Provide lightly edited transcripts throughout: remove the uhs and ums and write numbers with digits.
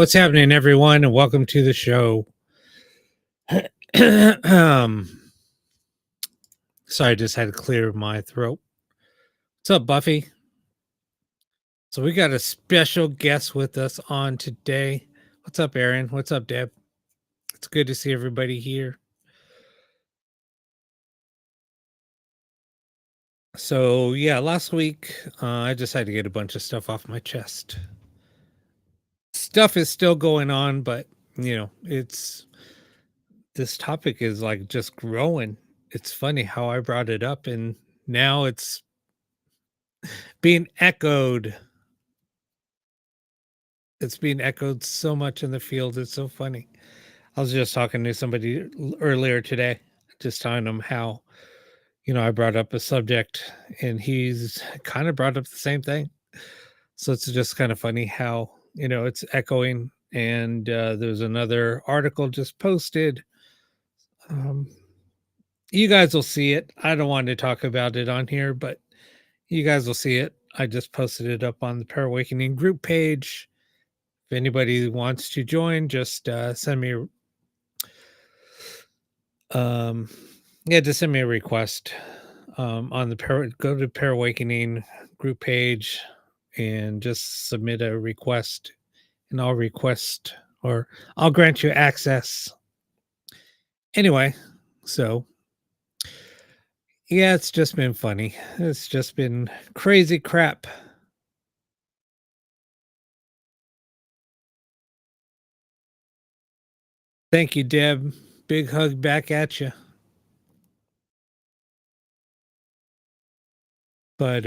What's happening, everyone, and welcome to the show. Sorry, I just had to clear my throat. What's up, Buffy? So we got a special guest with us on today. What's up, Aaron? What's up, Deb? It's good to see everybody here. So yeah, last week I decided to get a bunch of stuff off my chest. Stuff is still going on, but it's this topic is like just growing. It's funny how I brought it up, and now it's being echoed. It's being echoed so much in the field. It's so funny. I was just talking to somebody earlier today, just telling them how, I brought up a subject and he's kind of brought up the same thing. So it's just kind of funny how, it's echoing. And there's another article just posted. Um, you guys will see it. I don't want to talk about it on here, but you guys will see it. I just posted it up on the Pair Awakening group page. If anybody wants to join, just send me just send me a request on the go to Pair Awakening group page and just submit a request, and I'll grant you access. Anyway, so yeah, it's just been funny. It's just been crazy crap. Thank you, Deb. Big hug back at you. But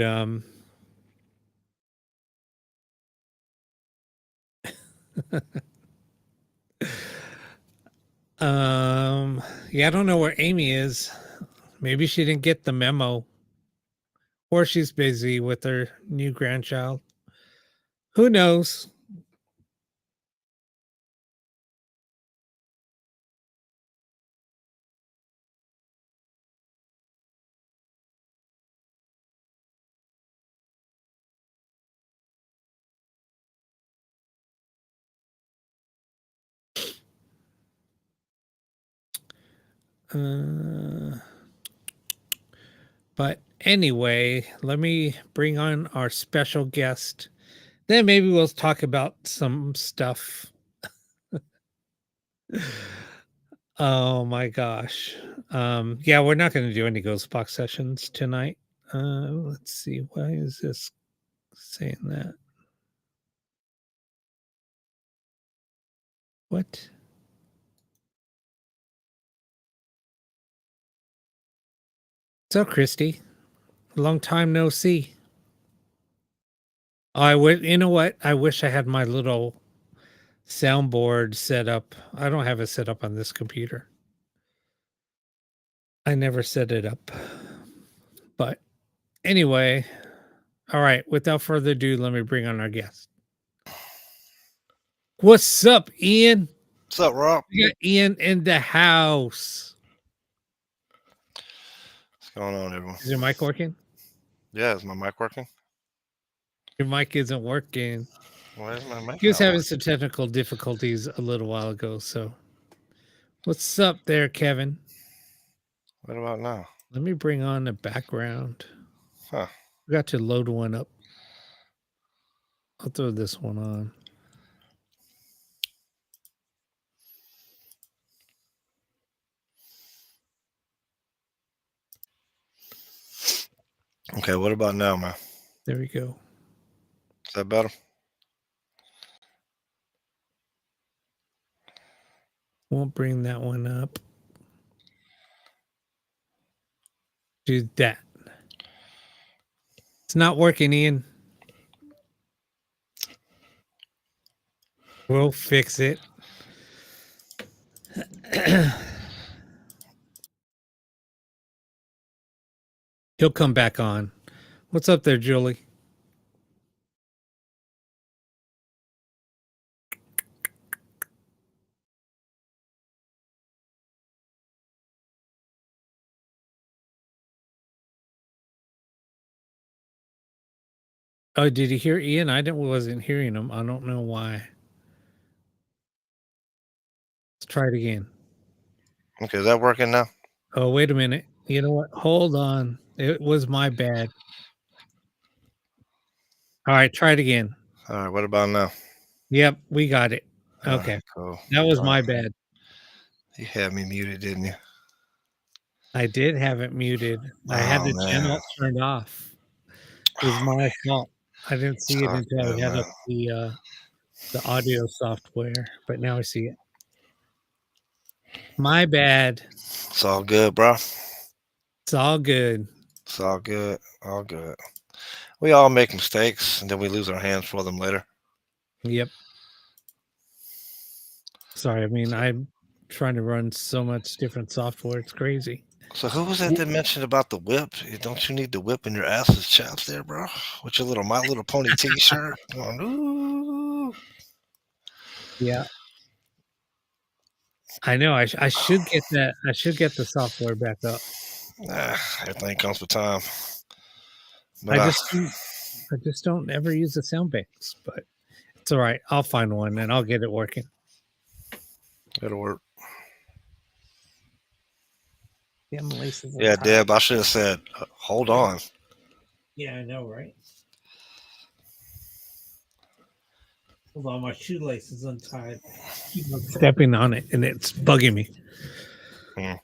yeah, I don't know where Amy is. Maybe she didn't get the memo, or she's busy with her new grandchild. Who knows? But anyway, let me bring on our special guest. Then maybe we'll talk about some stuff. Oh my gosh. Yeah, we're not going to do any ghost box sessions tonight. Let's see. Why is this saying that? What? So, Christy, long time no see. I would, you know what? I wish I had my little soundboard set up. I don't have it set up on this computer. I never set it up. But anyway, all right, without further ado, let me bring on our guest. What's up, Ian? What's up, Rob? We got Ian in the house. What's going on, everyone? Is your mic working? Yeah, is my mic working? Your mic isn't working. Why is my mic He was not having working? some technical difficulties a little while ago. So, what's up there, Kevin? What about now? Let me bring on the background. Huh. We got to load one up. I'll throw this one on. Okay, what about now, man? There we go. Is that better? Won't bring that one up. Do that. It's not working, Ian. We'll fix it. He'll come back on. What's up there, Julie? Oh, did you hear Ian? Wasn't hearing him. I don't know why. Let's try it again. Okay, is that working now? Oh, wait a minute. You know what? Hold on. It was my bad. All right, try it again. All right, what about now? Yep, we got it. All right, Okay. cool. That was Darn, my bad. you had me muted, didn't you? I did have it muted. I had Oh the man, channel turned off. It was my fault. I didn't it's see it all until good, I had man. up the audio software, but now I see it. My bad. It's all good, bro. It's all good. It's all good. All good. We all make mistakes, and then we lose our hands for them later. Yep. Sorry. I mean, So, I'm trying to run so much different software. It's crazy. so who was that that mentioned about the whip? Don't you need the whip in your ass's chaps there, bro? With your little My Little Pony T-shirt. Going, ooh. Yeah. I know. I should get that. I should get the software back up. Nah, everything comes with time. But I just don't I just don't ever use the sound banks, but it's all right. I'll find one and I'll get it working. it'll work. Damn laces Yeah, untied. Deb, I should have said, hold on. Yeah, I know, right? Hold on, my shoelace is untied. Keep on stepping on it and it's bugging me. Hmm.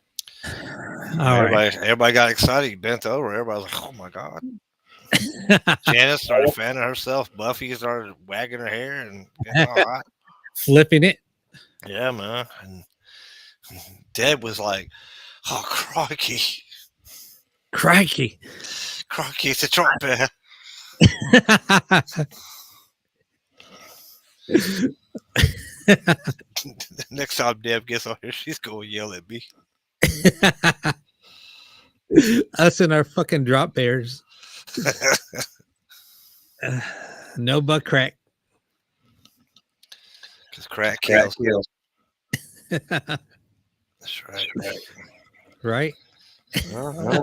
All right. Everybody got excited. He bent over. Everybody was like, "Oh my god!" Janice started fanning herself. Buffy started wagging her hair and getting all hot. Flipping it. Yeah, man. And Deb was like, "Oh crikey, Crikey. crikey, it's a drop bear." Next time Deb gets on here, she's gonna yell at me. Us and our fucking drop bears. No butt crack. Because crack kills. Right? That's right. Uh-huh.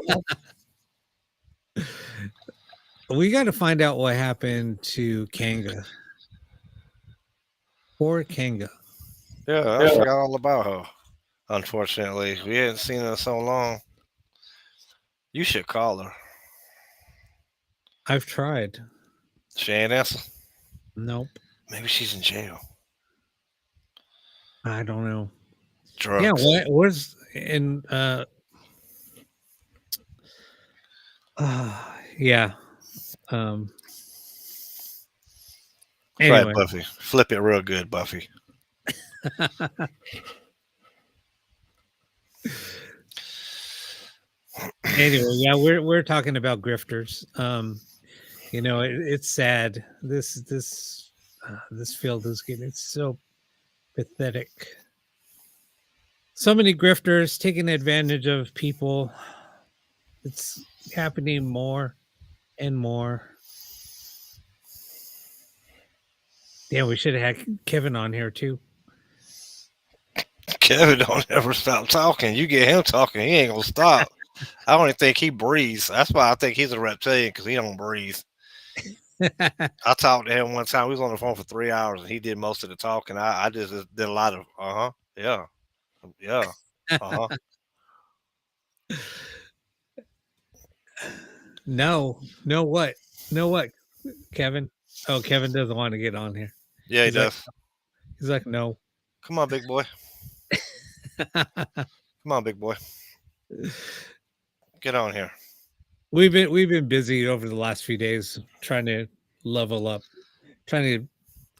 We got to find out what happened to Kanga. Poor Kanga. Yeah, I forgot all about her. Unfortunately, we hadn't seen her in so long. You should call her. I've tried. She ain't answer. Nope. Maybe she's in jail. I don't know. Yeah, Drugs. where's in yeah. Um Try it, anyway. Buffy. Flip it real good, Buffy. Anyway, yeah, we're talking about grifters. You know, it's sad. This field is getting so pathetic. So many grifters taking advantage of people. It's happening more and more. Yeah, we should have had Kevin on here too. Kevin don't ever stop talking. You get him talking, he ain't gonna stop. I don't even think he breathes. That's why I think he's a reptilian because he don't breathe. I talked to him one time. We was on the phone for 3 hours and he did most of the talking. I just did a lot of yeah, yeah, uh huh. No, what? No, what? Kevin? Oh, Kevin doesn't want to get on here. Yeah, he He's like, does. he's like, no. Come on, big boy. Come on, big boy. Get on here. We've been busy over the last few days trying to level up. Trying to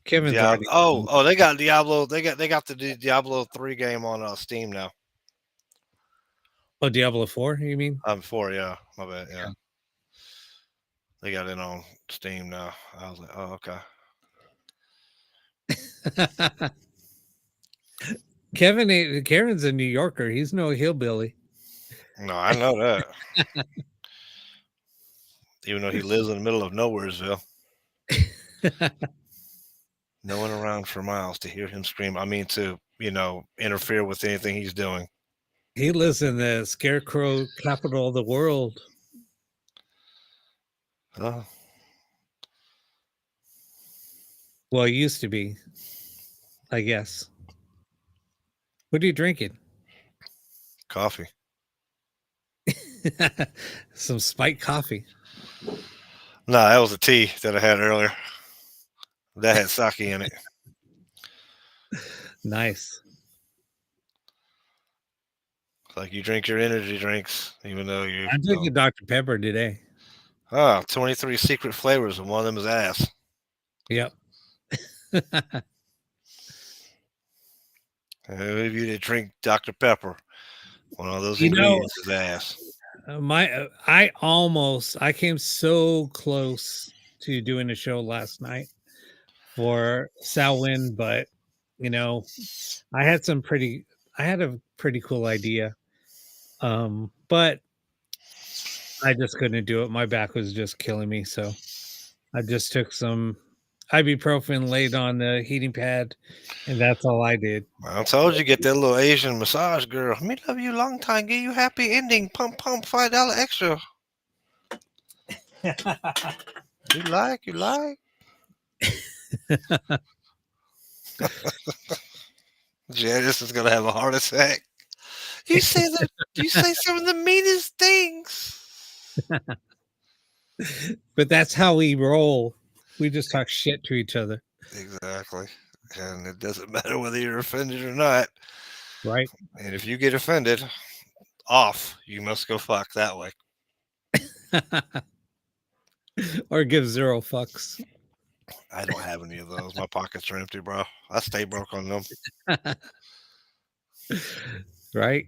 Kevin's Diablo. already Oh, they got Diablo. They got the Diablo 3 game on Steam now. Oh, Diablo 4, you mean? 4, yeah. My bad. Yeah, they got it on Steam now. I was like, oh, okay. Kevin's a New Yorker. He's no hillbilly. No, I know that. Even though he lives in the middle of Nowheresville, no one around for miles to hear him scream. I mean, to interfere with anything he's doing. He lives in the scarecrow capital of the world. Oh, Well, it used to be, I guess. What are you drinking? Coffee. Some spiked coffee. Nah, that was a tea that I had earlier. That had sake in it. Nice. It's like you drink your energy drinks, even though you I'm don't. drinking Dr. Pepper today. Ah, 23 secret flavors, and one of them is ass. Yep. If you did drink Dr. Pepper, one of those You know, ingredients is ass. I came so close to doing a show last night for Salwin, but you know, I had some pretty I had a pretty cool idea. But I just couldn't do it. My back was just killing me, so I just took some ibuprofen, laid on the heating pad, and that's all I did. I told you, get that little Asian massage girl. Me love you long time, give you happy ending. Pump, pump, $5 extra. You like, you like. Janice is gonna have a heart attack. You say the, you say some of the meanest things. But that's how we roll. We just talk shit to each other, Exactly. And it doesn't matter whether you're offended or not. right? And if you get offended, off, you must go fuck that way. Or give zero fucks. I don't have any of those. My pockets are empty, bro. I stay broke on them. Right?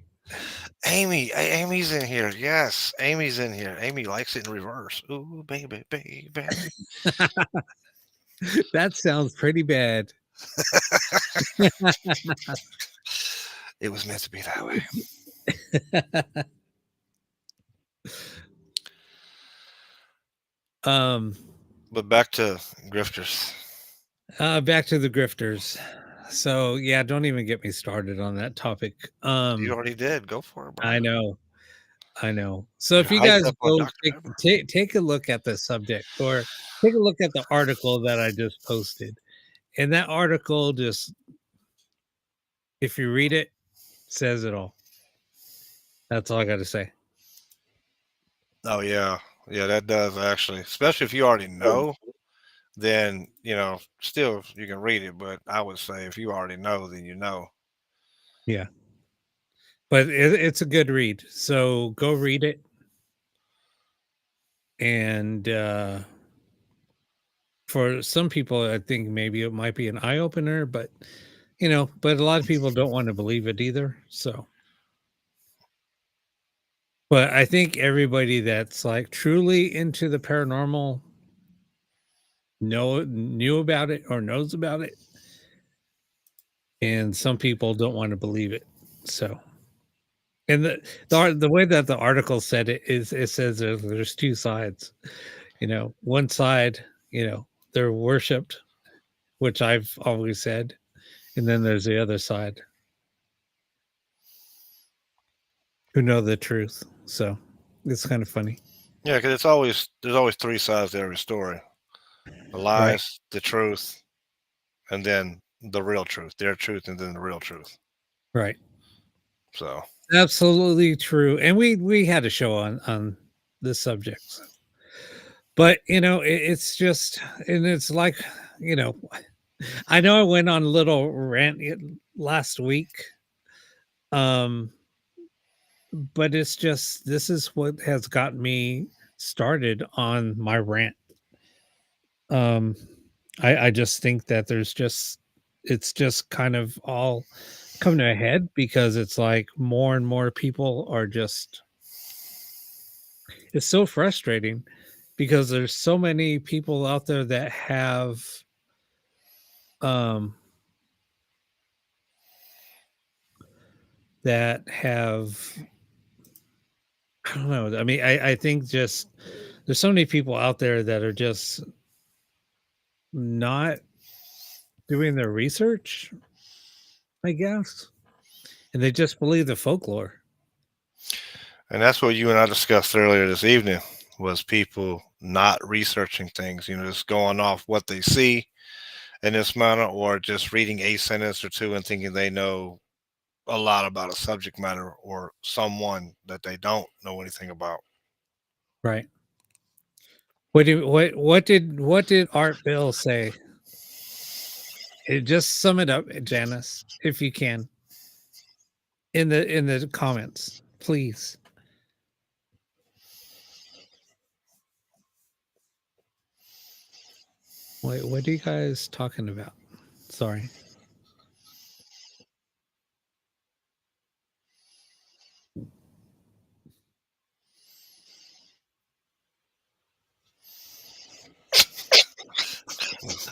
Amy's in here. Yes, Amy's in here. Amy likes it in reverse. Ooh, baby, baby. That sounds pretty bad. It was meant to be that way. um But back to grifters. Back to the grifters. So yeah, don't even get me started on that topic. You already did. Go for it, bro. I know. I know. So if You're you hyped guys up on go Dr. Pepper. take a look at the subject or take a look at the article that I just posted. And that article just if you read it, says it all. That's all I got to say. Oh yeah, yeah, that does actually. Especially if you already know, then still you can read it. But I would say if you already know, then you know. Yeah. But it's a good read. So go read it. And for some people, I think maybe it might be an eye opener, but but a lot of people don't want to believe it either. So, but I think everybody that's like truly into the paranormal knew about it or knows about it, and some people don't want to believe it. So, and the way that the article said it is, it says there's two sides. One side, they're worshipped, which I've always said, and then there's the other side who know the truth. So it's kind of funny, Yeah, because there's always three sides to every story: the right? lies, the truth, and then the real truth. Their truth, and then the real truth. Right. So Absolutely true. And we had a show on this subject. So. But it's just and it's like, you know, I know I went on a little rant last week. Um but it's just this is what has got me started on my rant. Um I just think that it's just kind of all coming to a head because it's like more and more people are just it's so frustrating because there's so many people out there um that have I don't know. I mean, I think just there's so many people out there that are just not doing their research, I guess, and they just believe the folklore. and that's what you and I discussed earlier this evening was people not researching things, just going off what they see in this manner or just reading a sentence or two and thinking they know a lot about a subject matter or someone that they don't know anything about. Right. What did Art Bill say? Just sum it up, Janice, if you can, in the comments, please. Wait, what are you guys talking about? Sorry.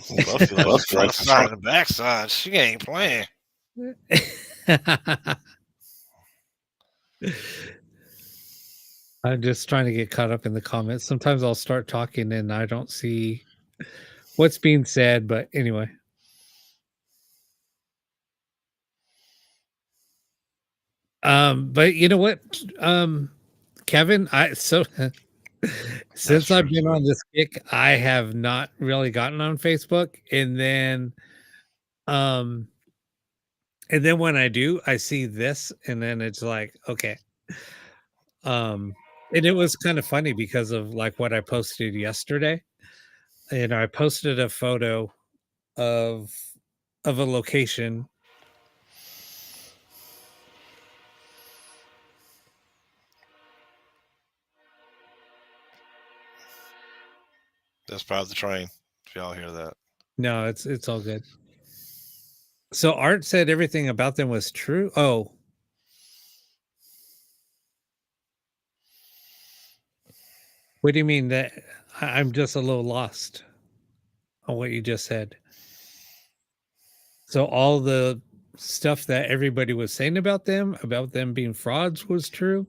Buffy like the front side and the back side. She ain't playing. I'm just trying to get caught up in the comments. Sometimes I'll start talking and I don't see what's being said, but anyway. But you know what? Kevin, I so That's since I've true been too. on this kick, I have not really gotten on Facebook. Um and then when I do, I see this and then it's like, okay. Um and it was kind of funny because of like what I posted yesterday. And I posted a photo of a location. That's probably the train. If y'all hear that. No, it's all good. So Art said everything about them was true. Oh, what do you mean that I'm just a little lost on what you just said? So all the stuff that everybody was saying about them being frauds was true?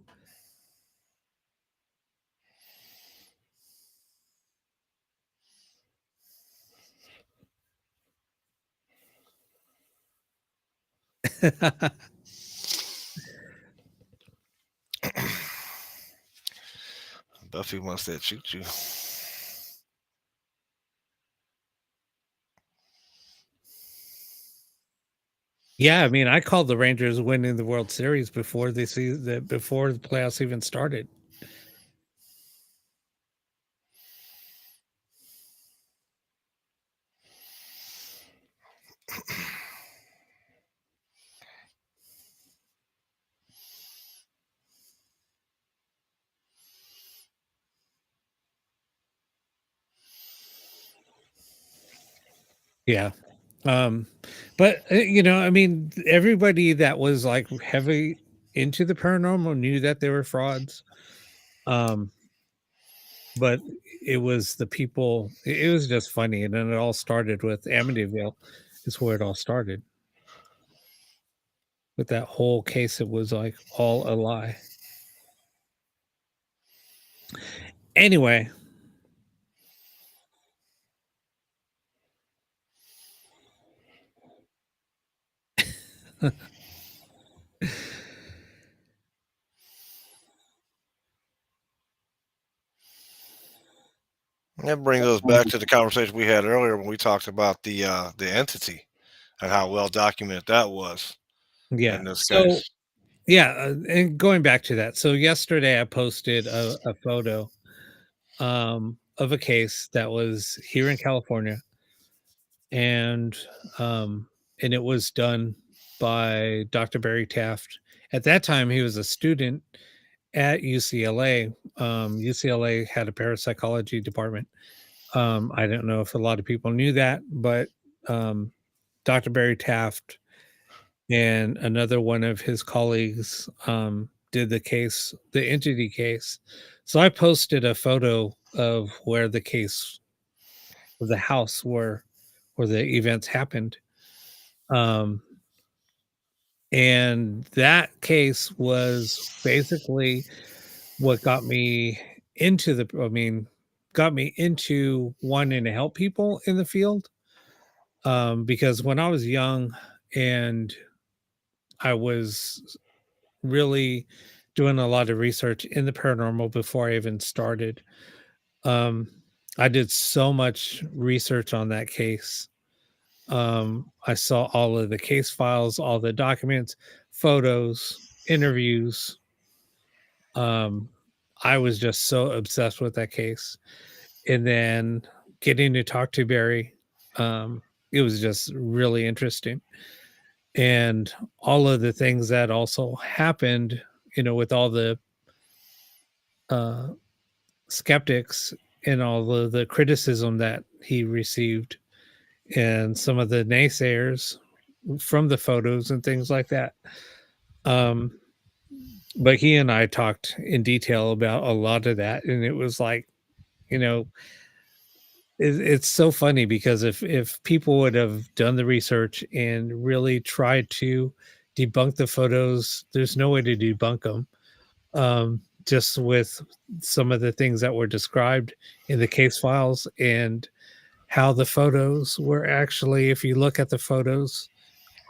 Buffy wants that choo choo. Yeah, I mean, I called the Rangers winning the World Series before before the playoffs even started. Yeah. Um, but you know, I mean, everybody that was like heavy into the paranormal knew that they were frauds. Um, but it was the people, it was just funny. And then it all started with Amityville, is where it all started. With that whole case, it was like all a lie. Anyway, That brings us back to the conversation we had earlier when we talked about the entity and how well documented that was yeah. in this So case. yeah, and going back to that. So yesterday I posted a photo of a case that was here in California, and um, and it was done by Dr. Barry Taft. At that time, he was a student at UCLA. UCLA had a parapsychology department. I don't know if a lot of people knew that, but um, Dr. Barry Taft and another one of his colleagues did the case, the entity case. So I posted a photo of where the case, of the house where the events happened. Um, and that case was basically what got me into the, I mean, got me into wanting to help people in the field. Because when I was young and I was really doing a lot of research in the paranormal before I even started, um, I did so much research on that case. I saw all of the case files, all the documents, photos, interviews. Um, I was just so obsessed with that case. And then getting to talk to Barry, it was just really interesting. And all of the things that also happened, with all the uh, skeptics and all of the criticism that he received and some of the naysayers from the photos and things like that. Um, but he and I talked in detail about a lot of that, and it was like, you know, it's so funny because if people would have done the research and really tried to debunk the photos, there's no way to debunk them. Just with some of the things that were described in the case files and how the photos were actually, if you look at the photos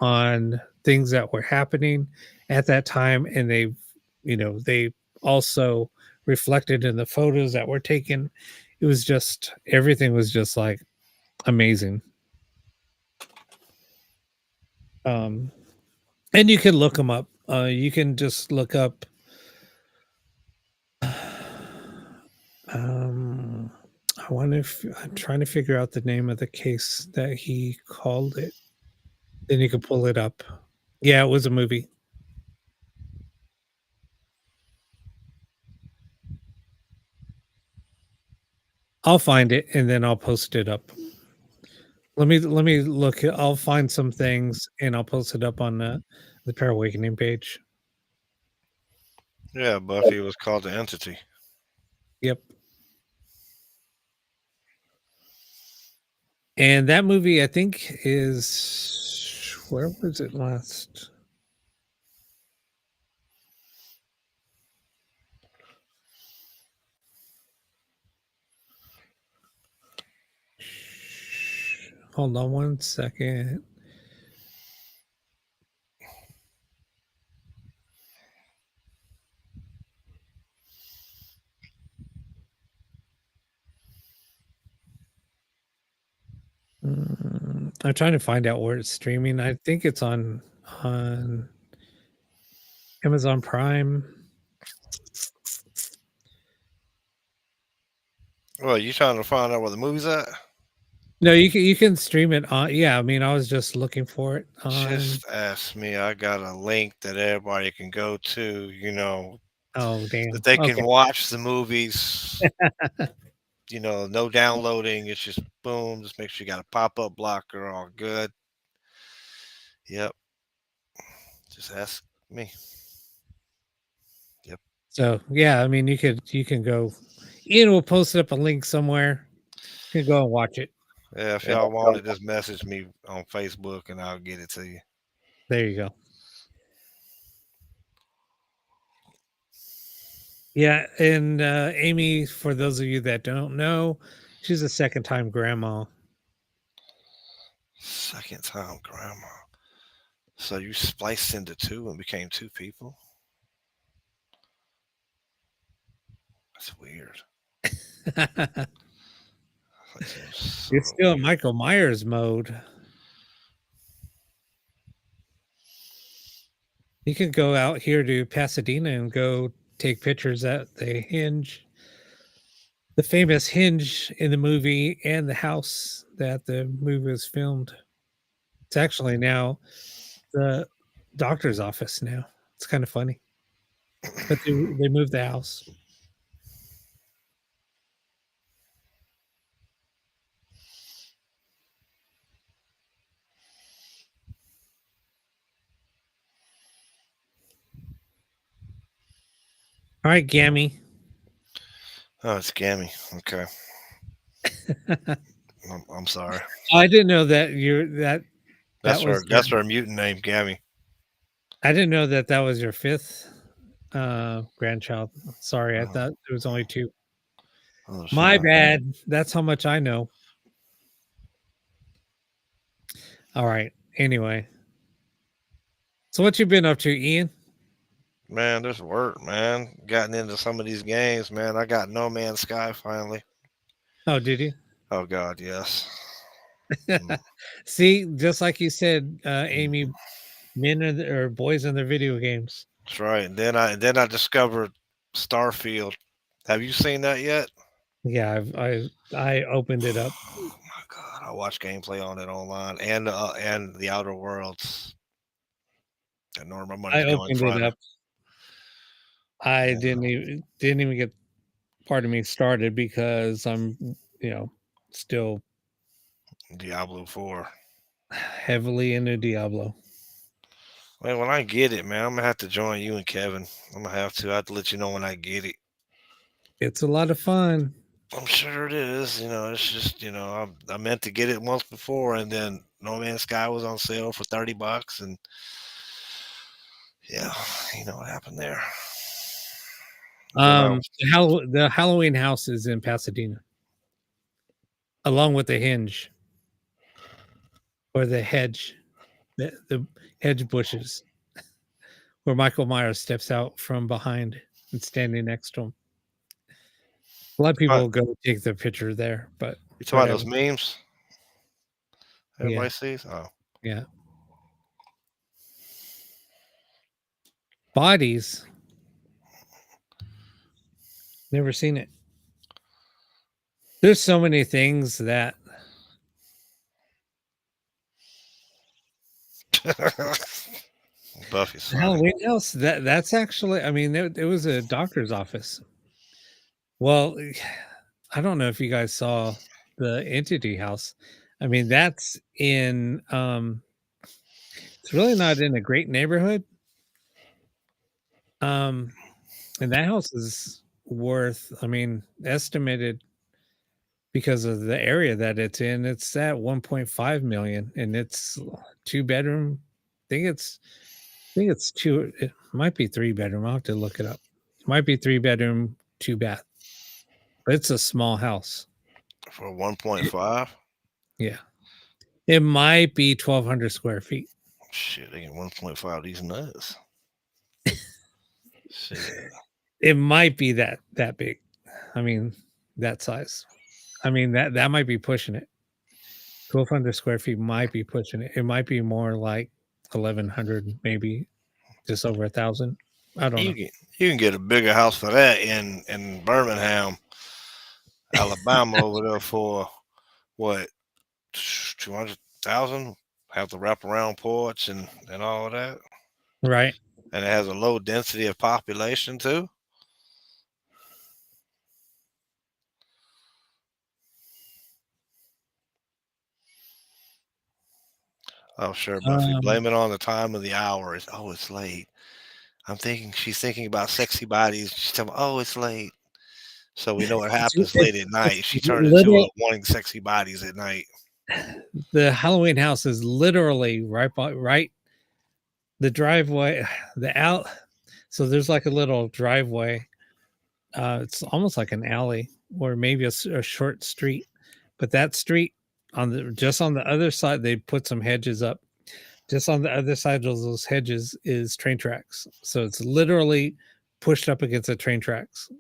on things that were happening at that time, and they also reflected in the photos that were taken. It was just everything was just like amazing. um and you can look them up. You can just look up um I wonder if I'm trying to figure out the name of the case that he called it, then you can pull it up. Yeah, it was a movie. I'll find it and then I'll post it up. Let me look. I'll find some things and I'll post it up on the Pair Awakening page. Yeah, Buffy was called the entity. Yep. And that movie, I think, is where was it last? Hold on one second. I'm trying to find out where it's streaming. I think it's on Amazon Prime. Well, you trying to find out where the movie's at? No, you can stream it on. Yeah, I mean, I was just looking for it on. Just ask me. I got a link that everybody can go to, Oh, that damn. they can Okay. watch the movies, no downloading. It's just boom. Just make sure you got a pop up blocker. All good. Yep. Just ask me. Yep. So yeah, I mean, you can go. Ian will post up a link somewhere. You can go and watch it. Yeah. If y'all want it, just message me on Facebook and I'll get it to you. There you go. Yeah, and Amy, for those of you that don't know, she's a second time grandma. Second time grandma. So you spliced into two and became two people? That's weird. That's like You're sort of still in weird. Michael Myers mode. You can go out here to Pasadena and go take pictures at the Hinge, the famous Hinge in the movie, and the house that the movie was filmed. It's actually now the doctor's office now. It's kind of funny, but they moved the house. All right, Gammy. Oh, it's Gammy. Okay. I'm sorry. I didn't know that that That's was her. That's her mutant name, Gammy. I didn't know that that was your fifth grandchild. Sorry, I Oh, thought there was only two. oh My shit. bad. That's how much I know. All right. Anyway, so what you been up to, Ian? Man, this work, man. Gotten into some of these games, man. I got No Man's Sky finally. Oh, did you? Oh God, yes. Mm, See, just like you said, Amy, men are or boys in their video games. that's right. And then I discovered Starfield. Have you seen that yet? Yeah, I opened it up. Oh my god, I watched gameplay on it online and the Outer Worlds. I know where my I money's going. opened it Trying to up. I yeah, didn't even get part of me started because I'm, you know, still Diablo 4. heavily into Diablo. Man, when I get it, man, I'm gonna have to join you and Kevin. I'm gonna have to. I have to let you know when I get it. It's a lot of fun. I'm sure it is. It's just I meant to get it once before, and then No Man's Sky was on sale for $30, and yeah, you know what happened there. Then I The Halloween house is in Pasadena, along with the hinge or the hedge, the hedge bushes where Michael Myers steps out from behind and standing next to him. A lot of uh, people go take their picture there, but you talking about whatever. those memes Yeah, everybody sees? Oh, yeah. Bodies, never seen it. There's so many things that Buffy's the funny. Halloween house, that's actually, I mean, it was a doctor's office. Well, I don't know if you guys saw the Entity House. I mean, that's in it's really not in a great neighborhood. Um, and that house is worth, I mean, estimated because of the area that it's in, it's at 1.5 million and it's two bedroom. I think it's two, it might be three bedroom. I'll have to look it up. It might be three bedroom, two bath. But it's a small house. For 1.5. Yeah. It might be 1,200 square feet. Shit, they get 1.5. These nuts. Shit. It might be that big. I mean, that size. I mean, that might be pushing it. 1,200 square feet might be pushing it. It might be more like 1,100, maybe just over 1,000. I don't You know. can you can get a bigger house for that in Birmingham, Alabama, over there for what 200,000. Have the wraparound porch and all of that, Right. and it has a low density of population too. Oh sure, Buffy. Um, Blame it on the time of the hour. It's late. She's thinking about sexy bodies. She's telling me, oh, it's late. So we know what happens late at night. She turned into literally a wanting sexy bodies at night. the Halloween house is literally right the driveway, the out. So there's like a little driveway. It's almost like an alley or maybe a short street, but that street on the just on the other side, they put some hedges up. Just on the other side of those hedges is train tracks. So it's literally pushed up against the train tracks.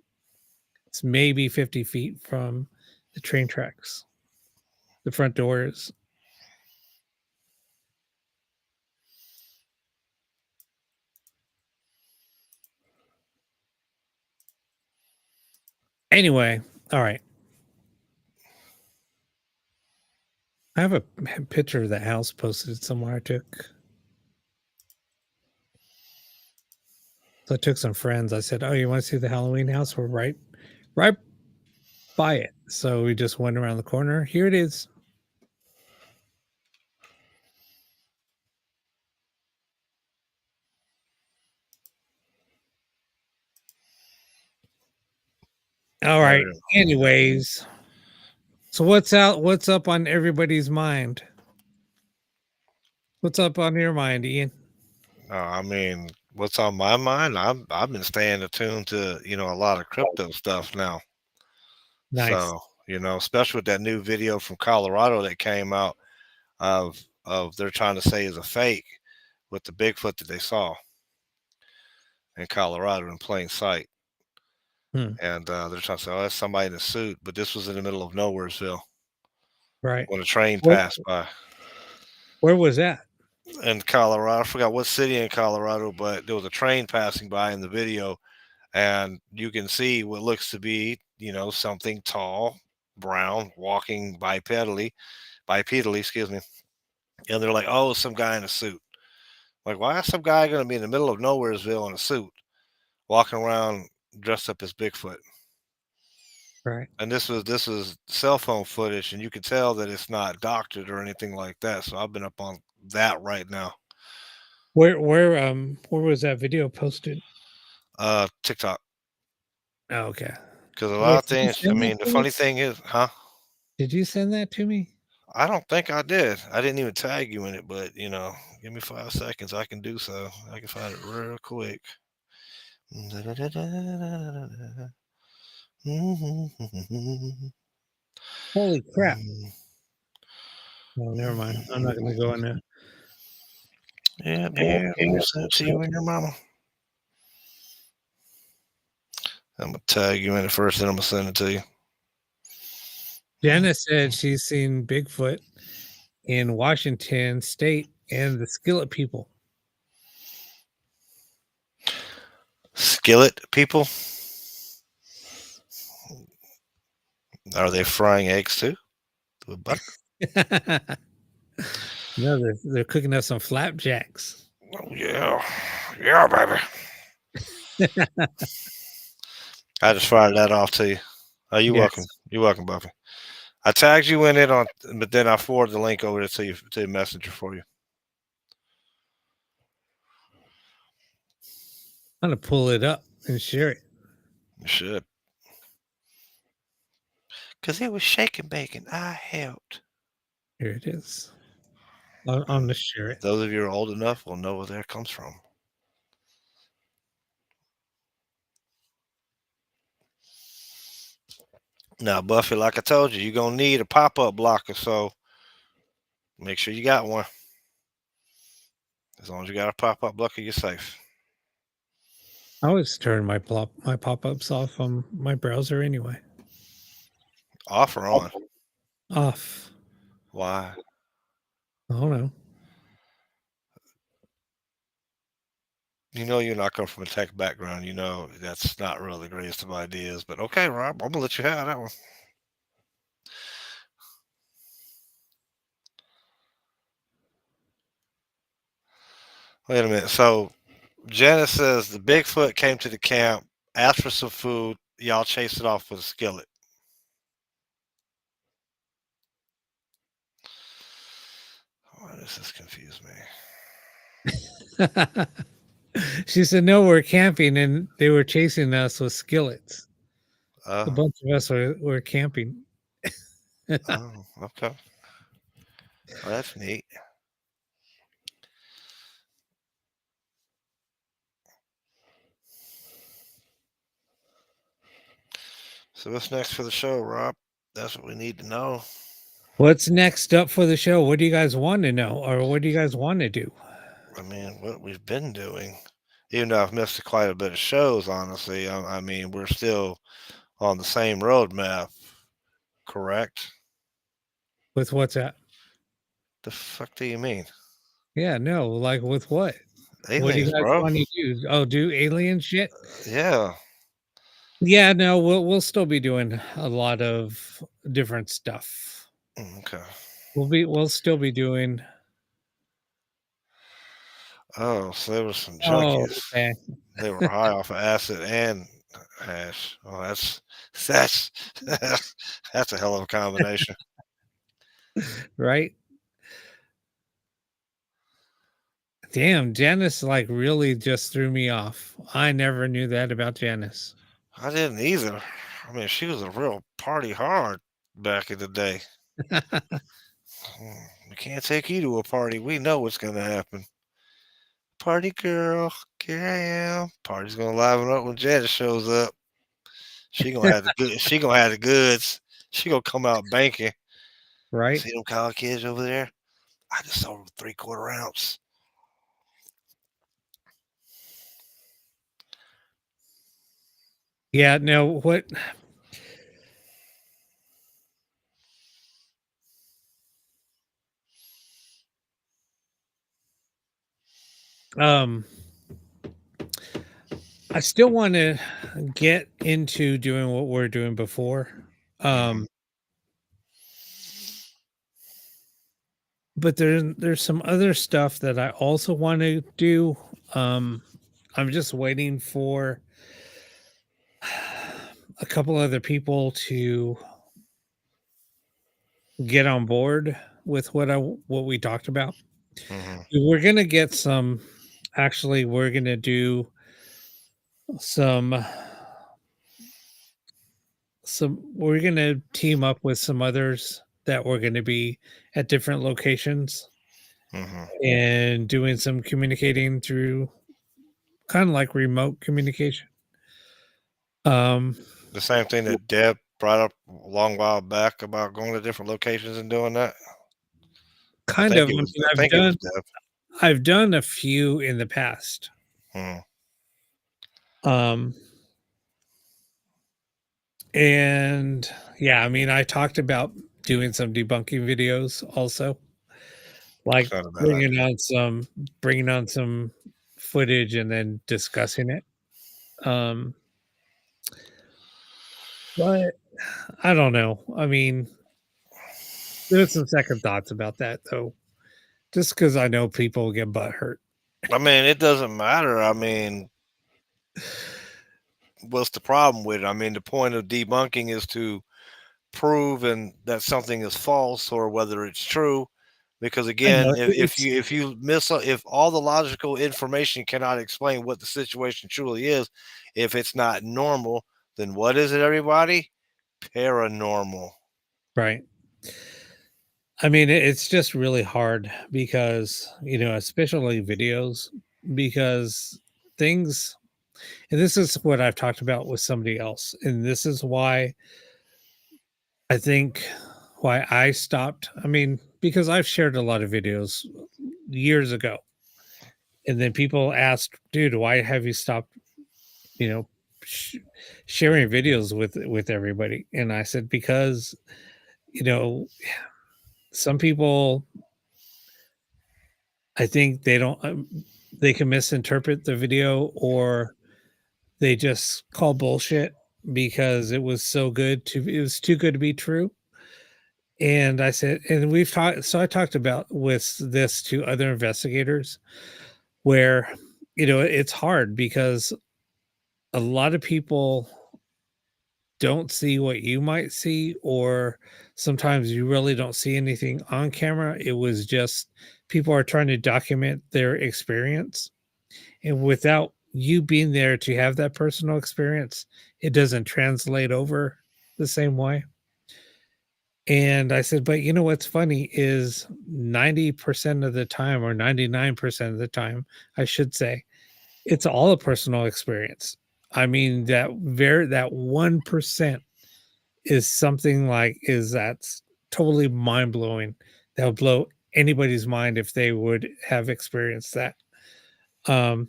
It's maybe 50 feet from the train tracks. The front doors. Anyway, all right. I have a picture of the house posted somewhere I took. So I took some friends. I said, "Oh, you want to see the Halloween house? We're right by it." So we just went around the corner. Here it is. All There right. it is. Anyways, so what's out? What's up on everybody's mind? What's up on your mind, Ian? I mean, what's on my mind? I've been staying attuned to a lot of crypto stuff now. Nice. So especially with that new video from Colorado that came out of they're trying to say is a fake with the Bigfoot that they saw in Colorado in plain sight, Hmm. and they're trying to say, oh, that's somebody in a suit, but this was in the middle of Nowheresville. Right. when a train Where passed by where was that? in Colorado. I forgot what city in Colorado, but there was a train passing by in the video, and you can see what looks to be, something tall, brown, walking bipedally, excuse me. And they're like, "Oh, some guy in a suit." Like, why is some guy going to be in the middle of Nowheresville in a suit, walking around dressed up as Bigfoot? Right. And this was cell phone footage, and you can tell that it's not doctored or anything like that. So I've been up on that right now. Where was that video posted? TikTok, Oh, okay. because a lot Wait, of did you things. I send that mean, the to me? funny thing is, huh? Did you send that to me? I don't think I did. I didn't even tag you in it, but give me 5 seconds. I can do so. I can find it real quick. Holy crap. Oh, never mind. I'm not gonna go in there. Yeah, yeah. I'm gonna send it to you and your mama. I'm gonna tag you in it first, then I'm gonna send it to you. Janice said she's seen Bigfoot in Washington State and the Skillet People. Skillet people, are they frying eggs too with butter? No, they're cooking up some flapjacks. Oh yeah, yeah, baby. I just fired that off to you. Oh, you welcome. Yes. You're welcome, Buffy. I tagged you in it but then I forwarded the link over to you to your messenger for you. I'm gonna pull it up and share it. You should. Because it was shaking bacon. I helped. Here it is. I'm gonna share it. Those of you who are old enough will know where that comes from. Now, Buffy, like I told you, you're going to need a pop up blocker. So make sure you got one. As long as you got a pop up blocker, you're safe. I always turn my pop-ups off on my browser anyway. Off or on? Off. Why? I don't know. You know you're not coming from a tech background. You know that's not really the greatest of ideas. But okay, Rob, I'm going to let you have that one. Wait a minute. So Janice says the Bigfoot came to the camp, asked for some food. Y'all chased it off with a skillet. Why does this confuse me? She said, "No, we're camping, and they were chasing us with skillets. A Oh, bunch of us were camping." oh, okay. Well, that's neat. So what's next for the show, Rob? That's what we need to know. What's next up for the show? What do you guys want to know, or what do you guys want to do? I mean, what we've been doing, even though I've missed quite a bit of shows, honestly. I mean, we're still on the same roadmap, correct? With what's that? The fuck do you mean? Yeah, no, like with what? What do you Aliens, guys bro. want to do? Oh, do alien shit? Yeah. Yeah, no, we'll still be doing a lot of different stuff. Okay. We'll still be doing. Oh, so there were some Oh, junkies. okay, They were high off of acid and hash. Oh, that's that's a hell of a combination. right. Damn, Janice like really just threw me off. I never knew that about Janice. I didn't either. I mean, she was a real party hard back in the day. We can't take you to a party. We know what's gonna happen. Party girl, here I am. Party's gonna liven up when Janice shows up. She gonna have the good. She gonna have the goods. She gonna come out banking. Right? See them college kids over there? I just sold them 3/4 ounce. Yeah, no, what? Um, I still want to get into doing what we're doing before. Hmm. Um, but there's some other stuff that I also want to do. Um, I'm just waiting for a couple other people to get on board with what we talked about. Hmm. We're gonna get some. Actually, we're gonna do some. We're gonna team up with some others that we're gonna be at different locations Hmm. and doing some communicating through kind of like remote communication. Um, The same thing that Deb brought up a long while back about going to different locations and doing that. I kind think of. I it mean, was. I think it was Deb. I've done a few in the past. Hmm. Um, and yeah, I mean, I talked about doing some debunking videos also, like It's not a bad bringing idea. on some footage and then discussing it. Um, but I don't know. I mean, there's some second thoughts about that though, just because I know people get butt hurt. I mean, it doesn't matter. I mean, what's the problem with it? I mean, the point of debunking is to prove and that something is false or whether it's true. Because I know again, it's if you miss if all the logical information cannot explain what the situation truly is, if it's not normal, then what is it, everybody? Paranormal. right. I mean, it's just really hard because, especially videos, because things, and this is what I've talked about with somebody else. And this is why I think why I stopped. I mean, because I've shared a lot of videos years ago. And then people asked, dude, why have you stopped, you know, sh- sharing videos with everybody? And I said, because, you know, some people I think they can misinterpret the video or they just call bullshit because it was too good to be true. And I said, and we've talked, so I talked about with this to other investigators where, it's hard because a lot of people don't see what you might see, or sometimes you really don't see anything on camera. It was just people are trying to document their experience. And without you being there to have that personal experience, it doesn't translate over the same way. And I said, but what's funny is 90% of the time, or 99% of the time, I should say, it's all a personal experience. I mean, that 1% is something that's totally mind blowing. That would blow anybody's mind if they would have experienced that. Um,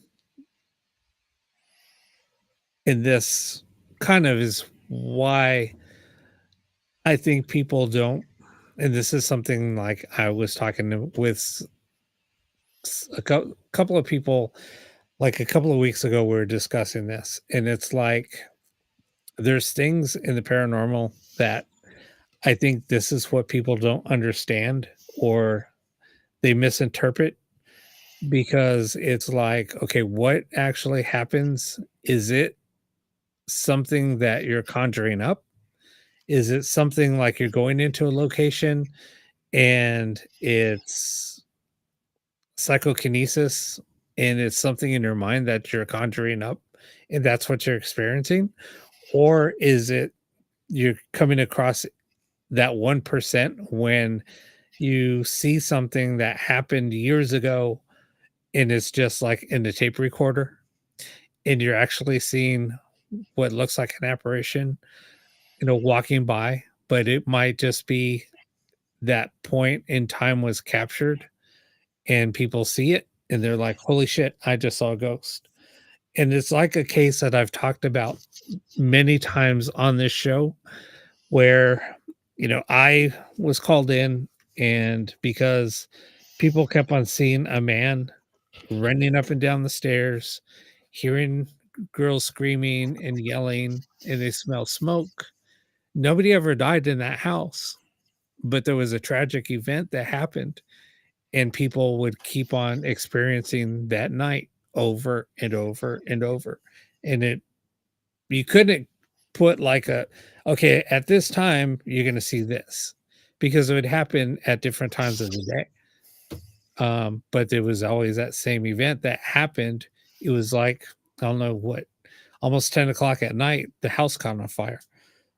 and this kind of is why I think people don't. And this is something like I was talking with couple of people like a couple of weeks ago. We were discussing this, and it's like there's things in the paranormal that I think this is what people don't understand or they misinterpret because it's like, okay, what actually happens? Is it something that you're conjuring up? Is it something like you're going into a location and it's psychokinesis and it's something in your mind that you're conjuring up and that's what you're experiencing? Or is it you're coming across that 1% when you see something that happened years ago and it's just like in the tape recorder and you're actually seeing what looks like an apparition, walking by, but it might just be that point in time was captured and people see it and they're like, holy shit, I just saw a ghost. And it's like a case that I've talked about many times on this show where, I was called in and because people kept on seeing a man running up and down the stairs, hearing girls screaming and yelling, and they smell smoke. Nobody ever died in that house, but there was a tragic event that happened, and people would keep on experiencing that night over and over and over. And it you couldn't put like a okay, at this time you're gonna see this because it would happen at different times of the day. But there was always that same event that happened. It was like, I don't know what, almost 10 o'clock at night, the house caught on fire.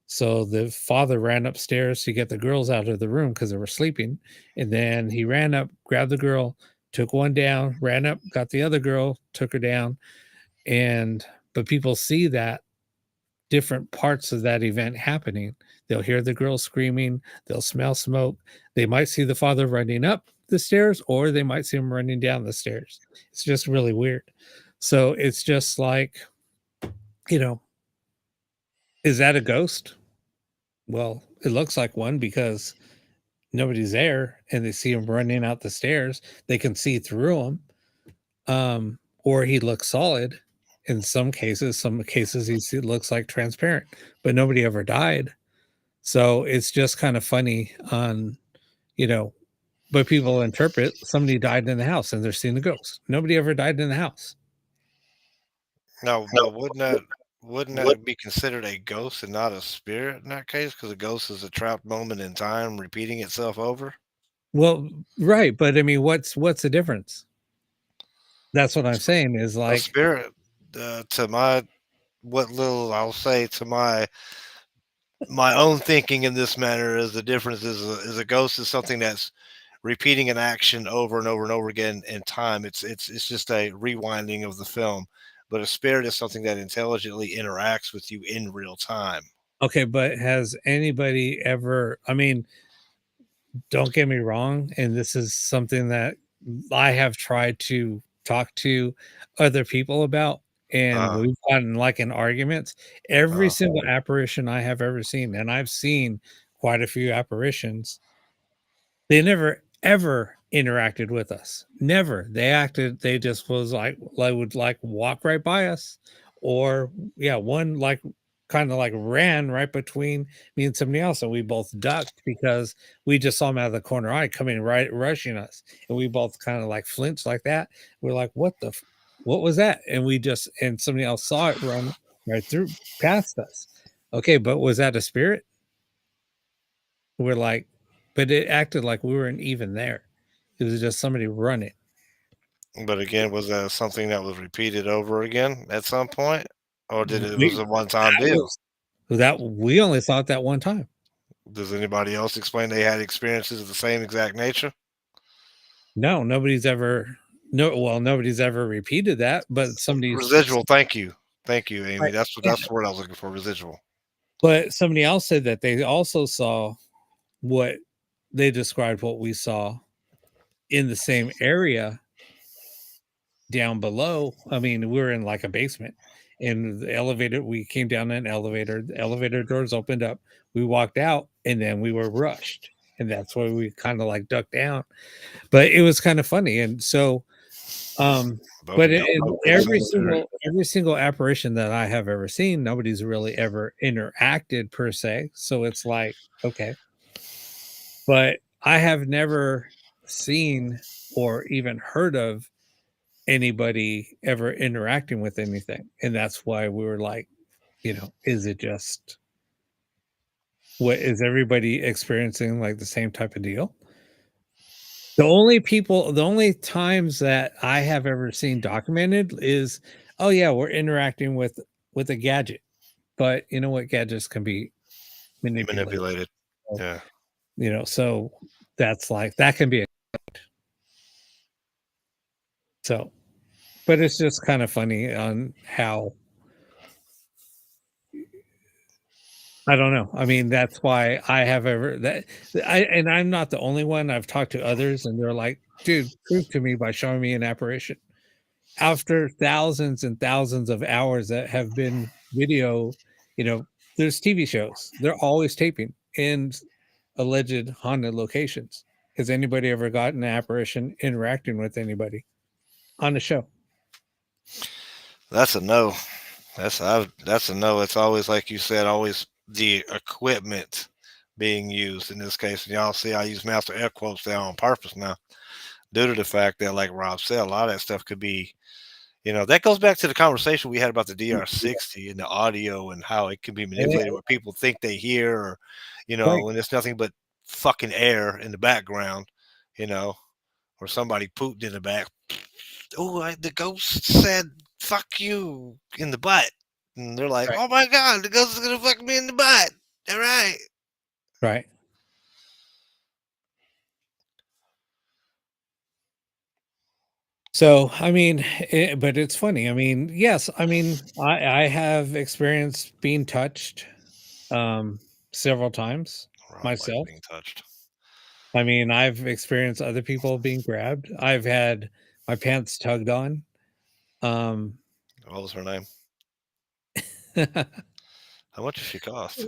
So the father ran upstairs to get the girls out of the room because they were sleeping. And then he ran up, grabbed the girl, took one down, ran up, got the other girl, took her down. And, but people see that different parts of that event happening. They'll hear the girl screaming, they'll smell smoke, they might see the father running up the stairs, or they might see him running down the stairs. It's just really weird. So it's just like, you know, is that a ghost? Well, it looks like one because nobody's there and they see him running out the stairs. They can see through him. Or he looks solid. In some cases looks like transparent, but nobody ever died. So it's just kind of funny on, you know, but people interpret somebody died in the house and they're seeing the ghost. Nobody ever died in the house. No, but wouldn't that be considered a ghost and not a spirit in that case? Because a ghost is a trapped moment in time repeating itself over. Well, right, but I mean, what's the difference? That's what I'm saying is A like, spirit, to my what little I'll say to my own thinking in this matter is the difference is a ghost is something that's repeating an action over and over and over again in time. It's just a rewinding of the film. But a spirit is something that intelligently interacts with you in real time. okay, but has anybody ever, I mean, don't get me wrong, and this is something that I have tried to talk to other people about, and Uh, we've gotten like in arguments. Every uh, single apparition I have ever seen, and I've seen quite a few apparitions, they never ever interacted with us. Never. They just was like would like walk right by us. Or yeah, one like kind of like ran right between me and somebody else, and we both ducked because we just saw him out of the corner eye coming right rushing us. And we both kind of like flinched like that. We're like, what was that? And we just and somebody else saw it run right through past us. Okay, but was that a spirit? We're like, but it acted like we weren't even there. It was just somebody running. but again, was that something that was repeated over again at some point, or did it was We a one time that deal? was that we only thought that one time. Does anybody else explain they had experiences of the same exact nature? No, nobody's ever nobody's ever repeated that, but somebody's Residual. Thank you, Amy. right. That's what Yeah. that's the word I was looking for. Residual. But somebody else said that they also saw what they described what we saw in the same area down below. I mean, we were in like a basement, and the elevator, we came down an elevator, the elevator doors opened up, we walked out, and then we were rushed. And that's why we kind of like ducked down. But it was kind of funny. And so, Both but of y'all in both did the same theory. every single apparition that I have ever seen, nobody's really ever interacted per se. So it's like, okay. But I have never seen or even heard of anybody ever interacting with anything. And that's why we were like, is it just what is everybody experiencing like the same type of deal? The only times that I have ever seen documented is, oh yeah, we're interacting with a gadget. But you know what? Gadgets can be manipulated. Manipulated. So, Yeah. so that's like that can be so, but it's just kind of funny on how I don't know. I mean, that's why I have ever that and I'm not the only one. I've talked to others and they're like, dude, prove to me by showing me an apparition. After thousands and thousands of hours that have been video, there's TV shows. They're always taping in alleged haunted locations. Has anybody ever gotten an apparition interacting with anybody? on the show. That's a no. That's a no. It's always like you said, always the equipment being used in this case. And y'all see I use master air quotes there on purpose now, due to the fact that, like Rob said, a lot of that stuff could be, that goes back to the conversation we had about the DR60 and the audio and how it can be manipulated where people think they hear, or, Right, when it's nothing but fucking air in the background, you know, or somebody pooped in the back. Oh, the ghost said, fuck you in the butt. And they're like, right, oh my God, the ghost is going to fuck me in the butt. All right. right. So, I mean, but it's funny. I mean, yes, I mean, I have experienced being touched several times Rob likes myself. being touched. I mean, I've experienced other people being grabbed. I've had my pants tugged on. Um, What was her name? How much does she cost?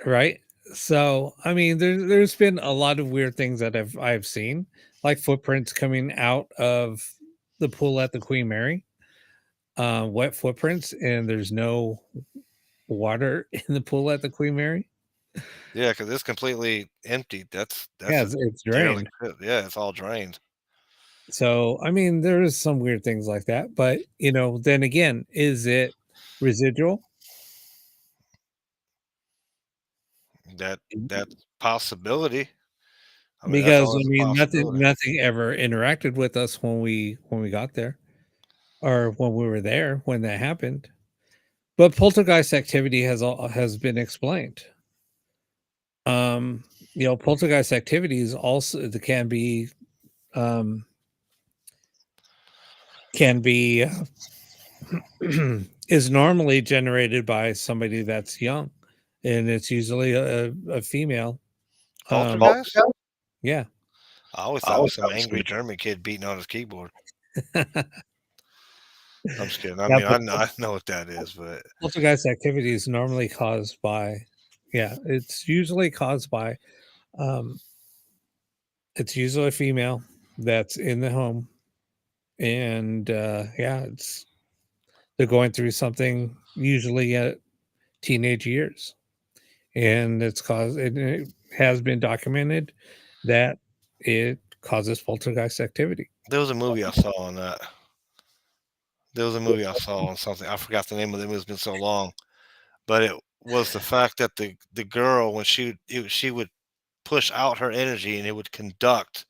right. So, I mean, there's been a lot of weird things that I've seen, like footprints coming out of the pool at the Queen Mary, wet footprints, and there's no water in the pool at the Queen Mary. Yeah, because it's completely empty. That's Yeah, a it's derelict drained. pit. Yeah, it's all drained. So, I mean, there's some weird things like that, but then again, is it residual? That that's possibility. I mean, that's Because I always a mean, nothing possibility. nothing ever interacted with us when we got there, or when we were there when that happened. But poltergeist activity has been explained. Poltergeist activities also um can be is normally generated by somebody that's young, and it's usually a female. Poltergeist? Yeah. I always thought it was some angry German kid beating on his keyboard. I'm just kidding. I Yeah, mean, but I know what that is, but poltergeist activity is normally caused by, yeah, um, it's usually a female that's in the home, and yeah, they're going through something usually at teenage years, and it has been documented that it causes poltergeist activity. there was a movie I saw on that. There was a movie I saw on something. I forgot the name of it. It's been so long, but it was the fact that the girl, when she would push out her energy and it would conduct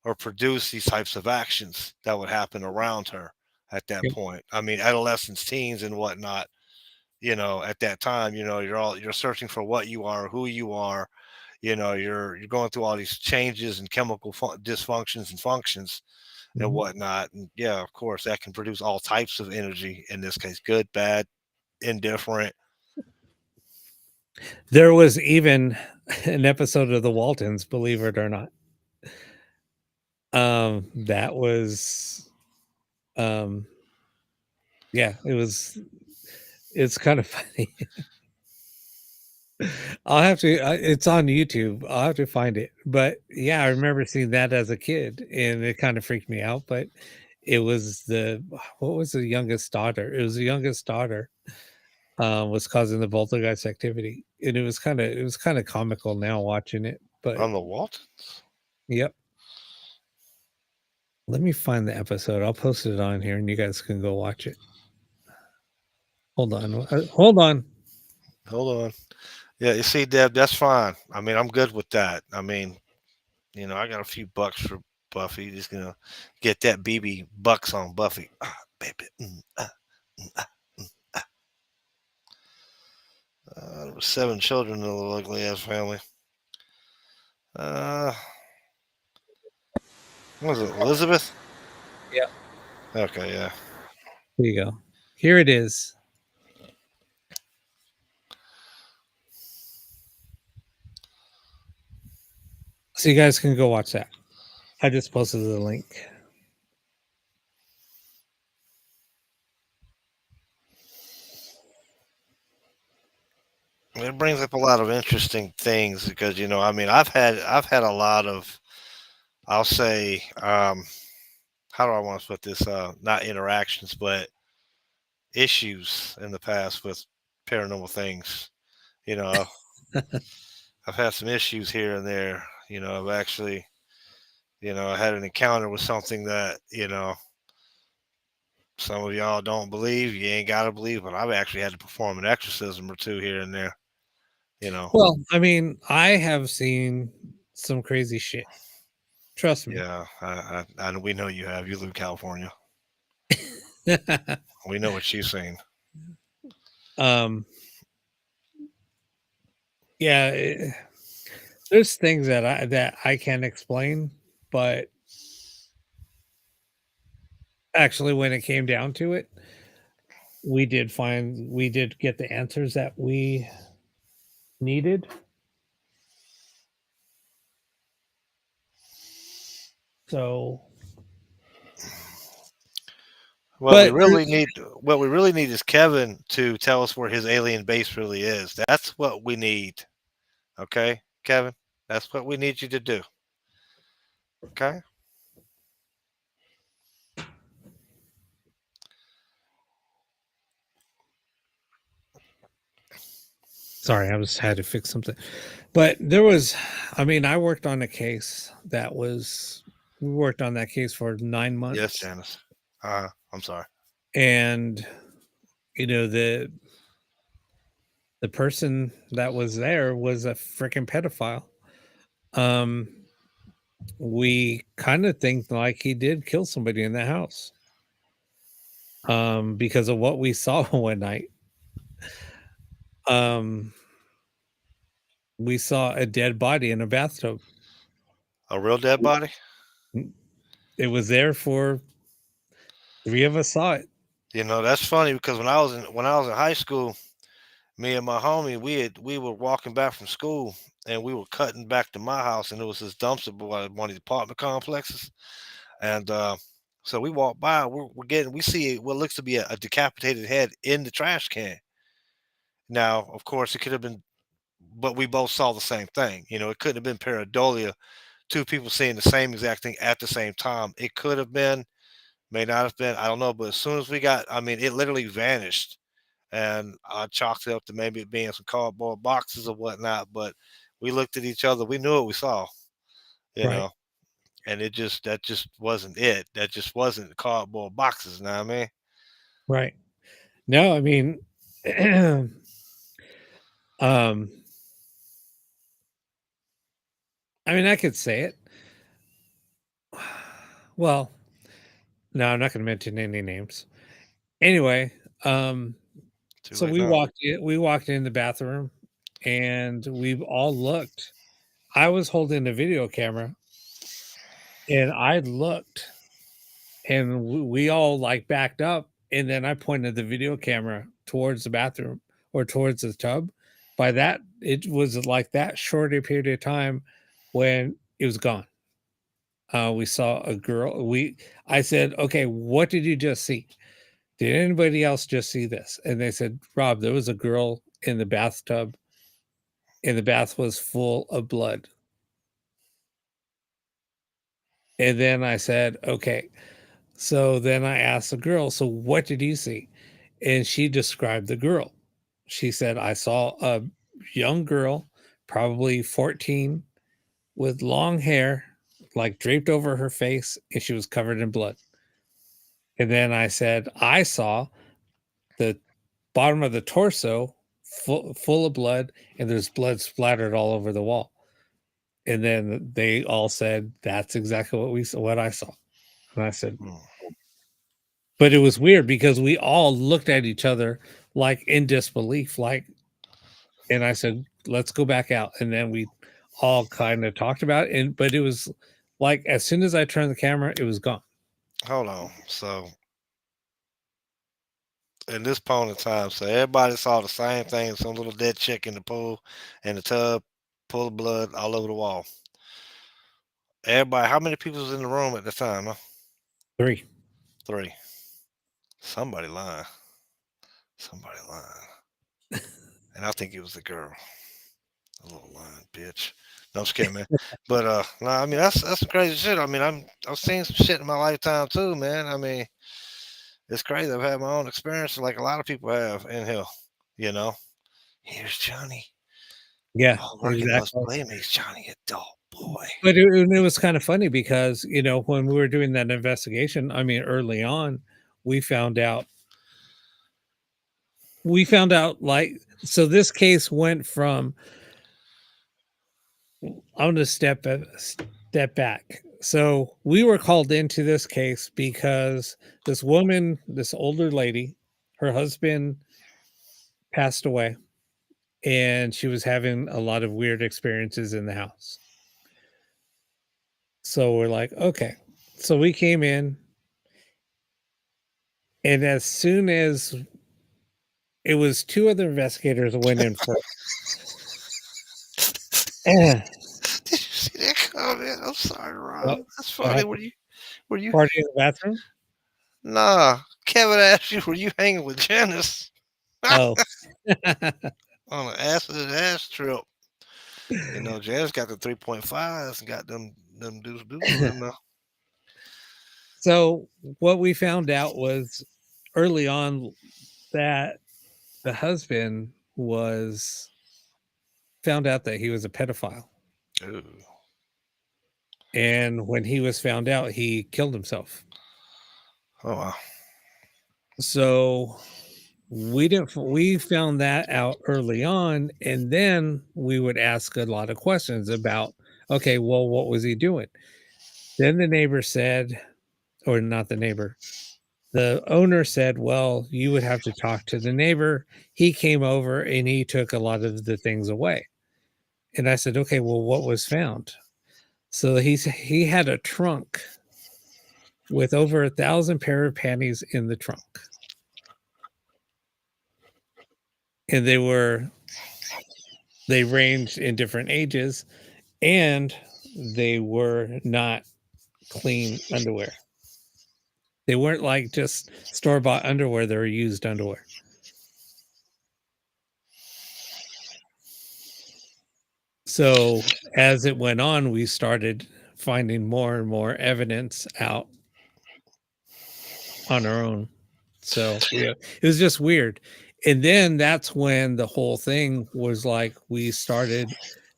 or produce these types of actions that would happen around her at that Yep. point. I mean, adolescents, teens, and whatnot. At that time, you're searching for what you are, who you are. You're going through all these changes and chemical dysfunctions and functions and Mhm. whatnot. And yeah, of course, that can produce all types of energy. In this case, good, bad, indifferent. There was even an episode of The Waltons, believe it or not. That was, um, yeah, it's kind of funny. It's on YouTube. I'll have to find it. But yeah, I remember seeing that as a kid, and it kind of freaked me out. But it was what was the youngest daughter? It was the youngest daughter, was causing the poltergeist activity. And it was kind of comical now watching it. But On the Waltons. yep. Let me find the episode. I'll post it on here and you guys can go watch it. Hold on. Hold on. Hold on. Yeah, you see, Deb, that's fine. I mean, I'm good with that. I mean, I got a few bucks for Buffy. Just gonna get that BB bucks on Buffy. Ah, baby. Mm, ah, mm. There were 7 children in the little ugly ass family. Uh, what was it, Elizabeth? Yeah. Okay, yeah. Here you go. Here it is. So you guys can go watch that. I just posted the link. It brings up a lot of interesting things because I mean, I've had a lot of, I'll say, how do I want to put this? Not interactions, but issues in the past with paranormal things. You know, I've had some issues here and there. I've actually, I had an encounter with something that, some of y'all don't believe. You ain't got to believe, but I've actually had to perform an exorcism or two here and there. You know, Well, I mean, I have seen some crazy shit. Trust me. yeah, we know you have. You live in California. We know what you've seen. um, yeah, there's things that I can't explain, but actually, when it came down to it, we did get the answers that we needed. So, What we but really need, what we really need is Kevin to tell us where his alien base really is. That's what we need. Okay, Kevin, that's what we need you to do. Okay. sorry, I was had to fix something. But there was, I mean, I worked on a case that was we worked on that case for nine Yes, months, Janice. I'm sorry. and you know the person that was there was a freaking pedophile. Um, we kind of think like he did kill somebody in the house. Because of what we saw one night. Um, we saw a dead body in a bathtub. A real dead body. It was there for three of us saw it. That's funny because when I was in high school, me and my homie, we were walking back from school and we were cutting back to my house, and there was this dumpster by one of the apartment complexes, and so we walk by, we see what looks to be a decapitated head in the trash can. Now, of course, it could have been, but we both saw the same thing. It couldn't have been pareidolia, two people seeing the same exact thing at the same time. It could have been, may not have been, I don't know. But as soon as I mean, it literally vanished, and I chalked it up to maybe it being some cardboard boxes or whatnot. But we looked at each other, we knew what we saw, you Right, know, and that just wasn't it. That just wasn't cardboard boxes. Know what I mean? right. No, I mean, um, I mean, I could say it. Well, no, I'm not going to mention any names. Anyway, um, Too so late now. we walked in the bathroom, and we all looked. I was holding the video camera, and I looked, and we all like backed up, and then I pointed the video camera towards the bathroom or towards the tub. By that, it was like that short a period of time when it was gone. We saw a girl. I said, "Okay, what did you just see? Did anybody else just see this?" And they said, "Rob, there was a girl in the bathtub, and the bath was full of blood." And then I said, "Okay." So then I asked the girl, "So what did you see?" And she described the girl. She said, "I saw a young girl, probably 14, with long hair, like draped over her face, and she was covered in blood." And then I said, "I saw the bottom of the torso full of blood, and there's blood splattered all over the wall." And then they all said, "That's exactly what I saw." And I said, Hmm. but it was weird because we all looked at each other like in disbelief, like, and I said, "Let's go back out." And then we all kind of talked about it. But it was like as soon as I turned the camera, it was gone. Hold on. So in this point in time, so everybody saw the same thing. Some little dead chick in the pool, in the tub, full of blood all over the wall. Everybody, how many people was in the room at the time? Huh? Three. Three. Somebody lying. Somebody lying. And I think it was the girl. A little lying bitch. No, I'm just kidding, man. But no, I mean that's some crazy shit. I mean, I've seen some shit in my lifetime too, man. I mean, it's crazy. I've had my own experience, like a lot of people have in hell. You know, here's Johnny. Yeah, Oh, Ricky must exactly. blame me. He's Johnny, a doll boy. But it was kind of funny because, when we were doing that investigation, I mean, early on, we found out like, so this case went from, I'm going to step back. So we were called into this case because this woman, this older lady, her husband passed away, and she was having a lot of weird experiences in the house. So we're like, okay. So we came in, and as soon as it was two other investigators went in first. Did you see that comment? I'm sorry, What Rob. That's what funny. happened? Were you? Party in the bathroom? Nah. Kevin asked you, were you hanging with Janice Oh. on an acid ass trip? You know, Janice got the 3.5s and got them deuces in there. So what we found out was early on that the husband was found out that he was a pedophile. Ooh. And when he was found out, he killed himself. Oh wow. So we found that out early on, and then we would ask a lot of questions about, okay, well, what was he doing? Then the neighbor said, or not the neighbor, the owner said, well, you would have to talk to the neighbor. He came over and he took a lot of the things away. And I said, okay, well, what was found? So he had a trunk with over 1,000 pair of panties in the trunk. And they ranged in different ages, and they were not clean underwear. They weren't like just store-bought underwear, they were used underwear. So as it went on, we started finding more and more evidence out on our own. So yeah, it was just weird. And then that's when the whole thing was like we started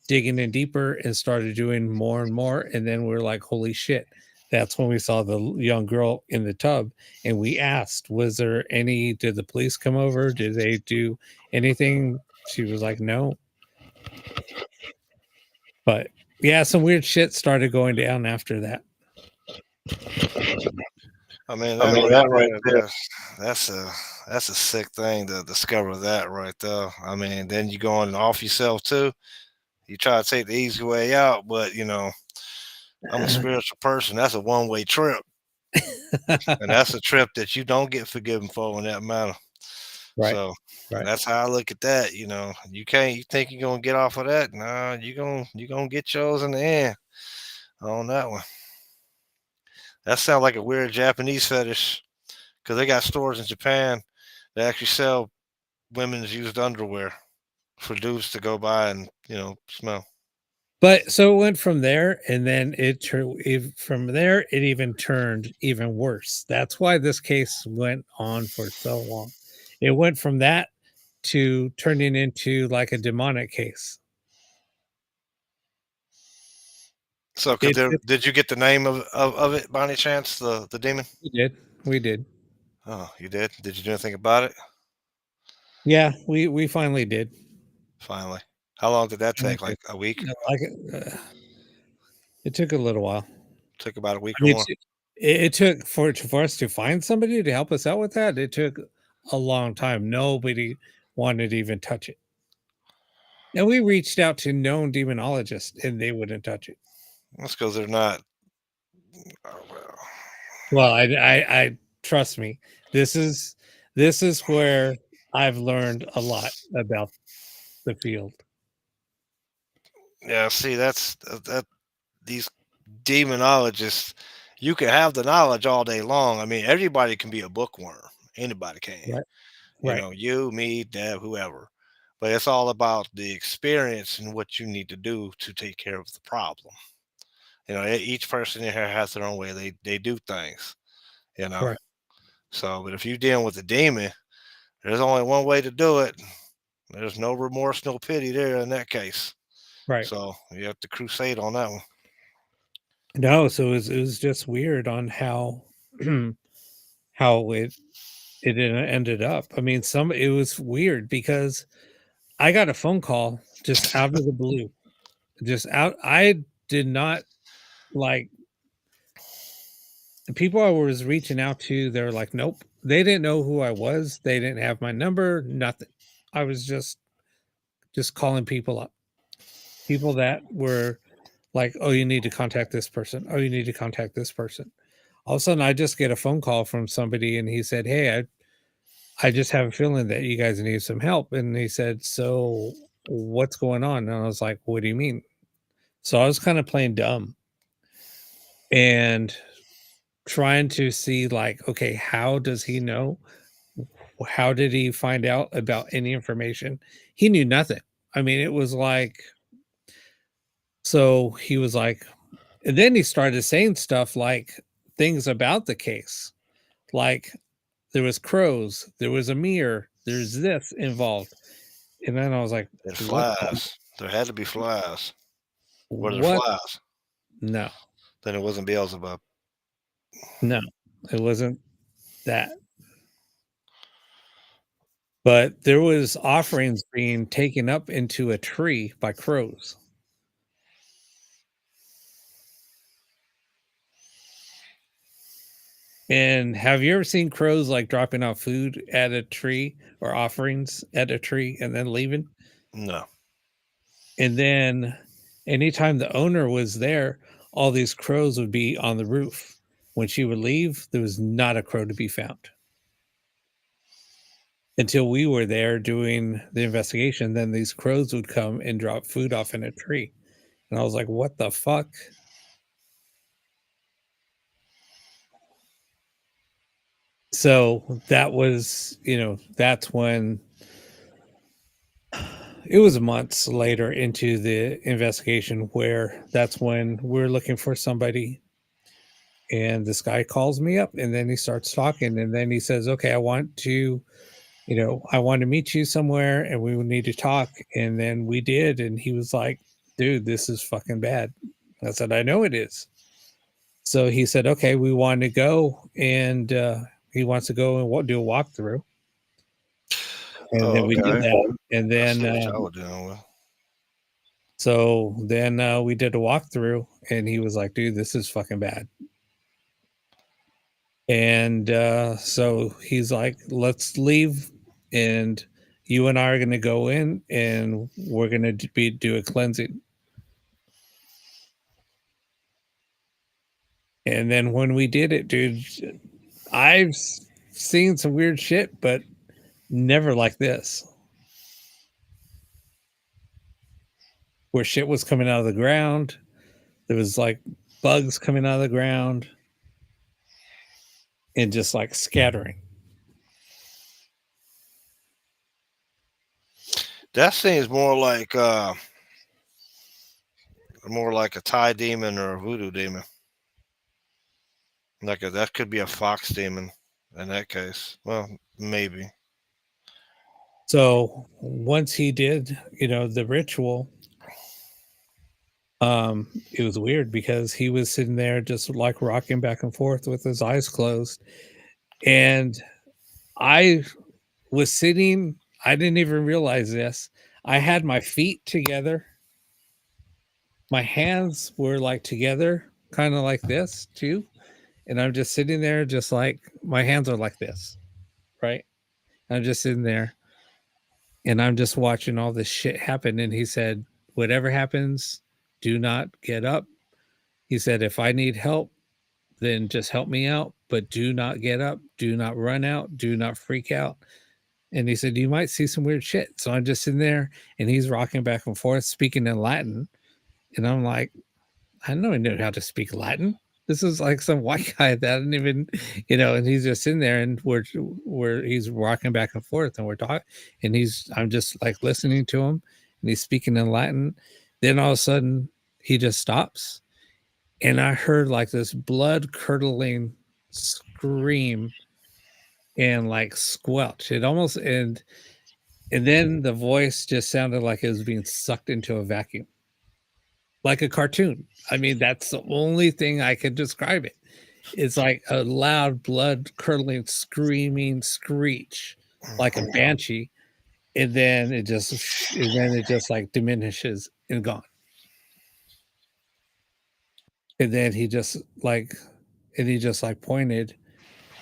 digging in deeper and started doing more and more. And then we're like, holy shit. That's when we saw the young girl in the tub, and we asked, was there any, did the police come over? Did they do anything? She was like, no. But yeah, some weird shit started going down after that. I mean I that mean, right that right there, there. that's a sick thing to discover that right there. I mean, then you going off yourself too. You try to take the easy way out, but you know, I'm a spiritual person. That's a one-way trip. And that's a trip that you don't get forgiven for in that matter. Right. So Right. that's how I look at that. You know, you can't. You think you're gonna get off of that? Nah, you gonna get yours in the end on that one. That sounds like a weird Japanese fetish because they got stores in Japan that actually sell women's used underwear for dudes to go by and smell. But so it went from there, and then from there, it even turned even worse. That's why this case went on for so long. It went from that to turning into like a demonic case. So, It took did you get the name of it by any chance? The demon? We did. We did. Oh, you did. Did you do anything about it? Yeah, we finally did. Finally. How long did that Finally take? did. Like a week? No, like, it took a little while. Took about a week I or mean, more. it took for us to find somebody to help us out with that, it took a long time. Nobody wanted to even touch it. And we reached out to known demonologists, and they wouldn't touch it. That's because they're not. Oh, well. Well, I trust me. This is this is where I've learned a lot about the field. Yeah. See, that these demonologists. You can have the knowledge all day long. I mean, everybody can be a bookworm. Anybody can. Right. You Right. know, you, me, Deb, whoever. but it's all about the experience and what you need to do to take care of the problem. Each person in here has their own way they do things. You know, Right. so but if you dealing with a demon, there's only one way to do it. There's no remorse, no pity there in that case. Right. So you have to crusade on that one. No, so it was just weird on how how it ended up. I mean, some it was weird because I got a phone call just out of the blue. Just out I did not like the people I was reaching out to, they're like, nope. They didn't know who I was. They didn't have my number, nothing. I was just calling people up. People that were like, oh, you need to contact this person. Oh, you need to contact this person. All of a sudden I just get a phone call from somebody and he said, hey, I just have a feeling that you guys need some help. And he said, so what's going on? And I was like, what do you mean? So I was kind of playing dumb and trying to see, like, okay, how does he know? How did he find out about any information? He knew nothing. I mean, it was like, so he was like, and then he started saying stuff like things about the case, like there was crows, there was a mirror, there's this involved. And then I was like, And what? flies. There had to be flies. Were there What? flies? No, Then it wasn't Beelzebub. no, it wasn't that. But there was offerings being taken up into a tree by crows. And have you ever seen crows like dropping off food at a tree or offerings at a tree and then leaving? No. And then anytime the owner was there, all these crows would be on the roof. When she would leave, there was not a crow to be found until we were there doing the investigation. Then these crows would come and drop food off in a tree. And I was like, what the fuck? So that was, that's when it was months later into the investigation where that's when we're looking for somebody. And this guy calls me up and then he starts talking. And then he says, okay, I want to meet you somewhere and we would need to talk. And then we did. And he was like, dude, this is fucking bad. I said, I know it is. So he said, okay, we want to go. And he wants to go and do a walkthrough. And then Oh, we did okay. that. And I then, see what y'all were dealing with. so then we did a walkthrough and he was like, dude, this is fucking bad. And so he's like, let's leave. And you and I are going to go in and we're going to do a cleansing. And then when we did it, dude, I've seen some weird shit, but never like this, where shit was coming out of the ground. There was like bugs coming out of the ground and just like scattering. That seems more like a Thai demon or a voodoo demon. That could be a fox demon in that case. Well, maybe. So once he did, the ritual, it was weird because he was sitting there just like rocking back and forth with his eyes closed. And I was sitting, I didn't even realize this. I had my feet together. My hands were like together, kind of like this too. And I'm just sitting there, just like my hands are like this, right? I'm just sitting there and I'm just watching all this shit happen. And he said, whatever happens, do not get up. He said, if I need help, then just help me out, but do not get up, do not run out, do not freak out. And he said, you might see some weird shit. So I'm just sitting there and he's rocking back and forth, speaking in Latin. And I'm like, I don't know how to speak Latin. This is like some white guy that didn't even, and he's just in there, and we're he's walking back and forth, and we're talking, and I'm just like listening to him, and he's speaking in Latin. Then all of a sudden, he just stops, and I heard like this blood curdling scream and like squelch. It almost and then the voice just sounded like it was being sucked into a vacuum, like a cartoon. I mean, that's the only thing I could describe it. It's like a loud, blood curdling, screaming screech, like a banshee, and then it just like diminishes and gone. And then he just like pointed,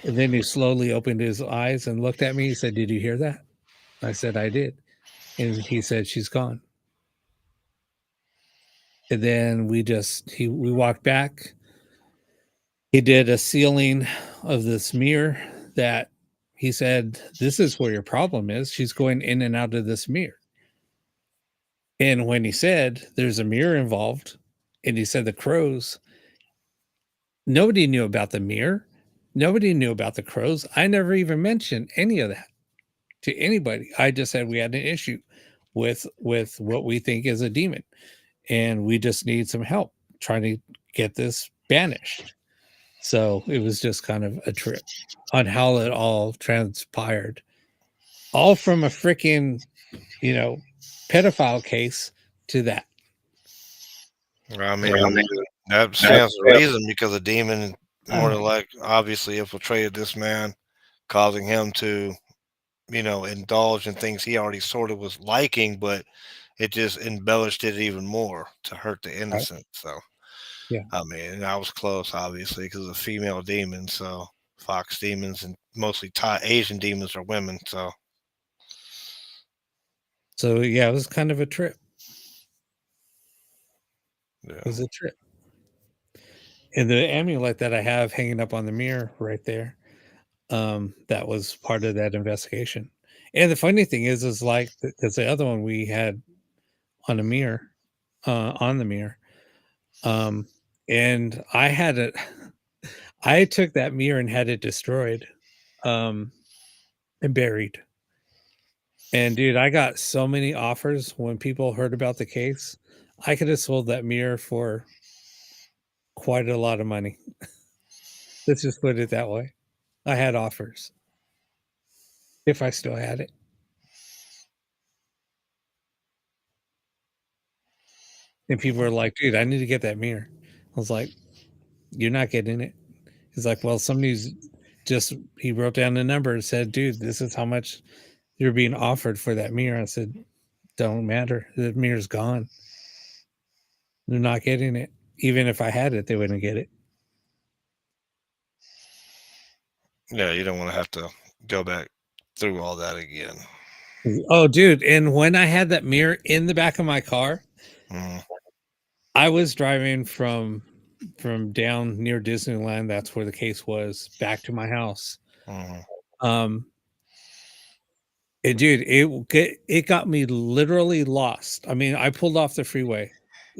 and then he slowly opened his eyes and looked at me. He said, "Did you hear that?" I said, "I did." And he said, "She's gone." And then we walked back. He did a sealing of this mirror that he said, "This is where your problem is. She's going in and out of this mirror." And when he said there's a mirror involved, and he said the crows, nobody knew about the mirror. Nobody knew about the crows. I never even mentioned any of that to anybody. I just said we had an issue with what we think is a demon, and we just need some help trying to get this banished. So it was just kind of a trip on how it all transpired, all from a freaking, you know, pedophile case to that. I mean, that stands to reason because the demon more than like obviously infiltrated this man, causing him to, indulge in things he already sort of was liking, but it just embellished it even more to hurt the Right. innocent. So, Yeah. I mean, and I was close, obviously, because of a female demon. So, fox demons and mostly Thai Asian demons are women. So, So yeah, it was kind of a trip. It yeah. was a trip. And the amulet that I have hanging up on the mirror right there, that was part of that investigation. And the funny thing is like because the other one we had on a mirror, on the mirror, um, and I had it. I took that mirror and had it destroyed, um, and buried. And dude, I got so many offers when people heard about the case. I could have sold that mirror for quite a lot of money. Let's just put it that way. I had offers if I still had it. And people were like, dude, I need to get that mirror. I was like, you're not getting it. He's like, well, somebody's he wrote down the number and said, dude, this is how much you're being offered for that mirror. I said, don't matter. The mirror's gone. They're not getting it. Even if I had it, they wouldn't get it. Yeah, you don't want to have to go back through all that again. Oh, dude. And when I had that mirror in the back of my car, Mm, I was driving from down near Disneyland, that's where the case was, back to my house. mm, Um, dude, it got me literally lost. I mean, I pulled off the freeway,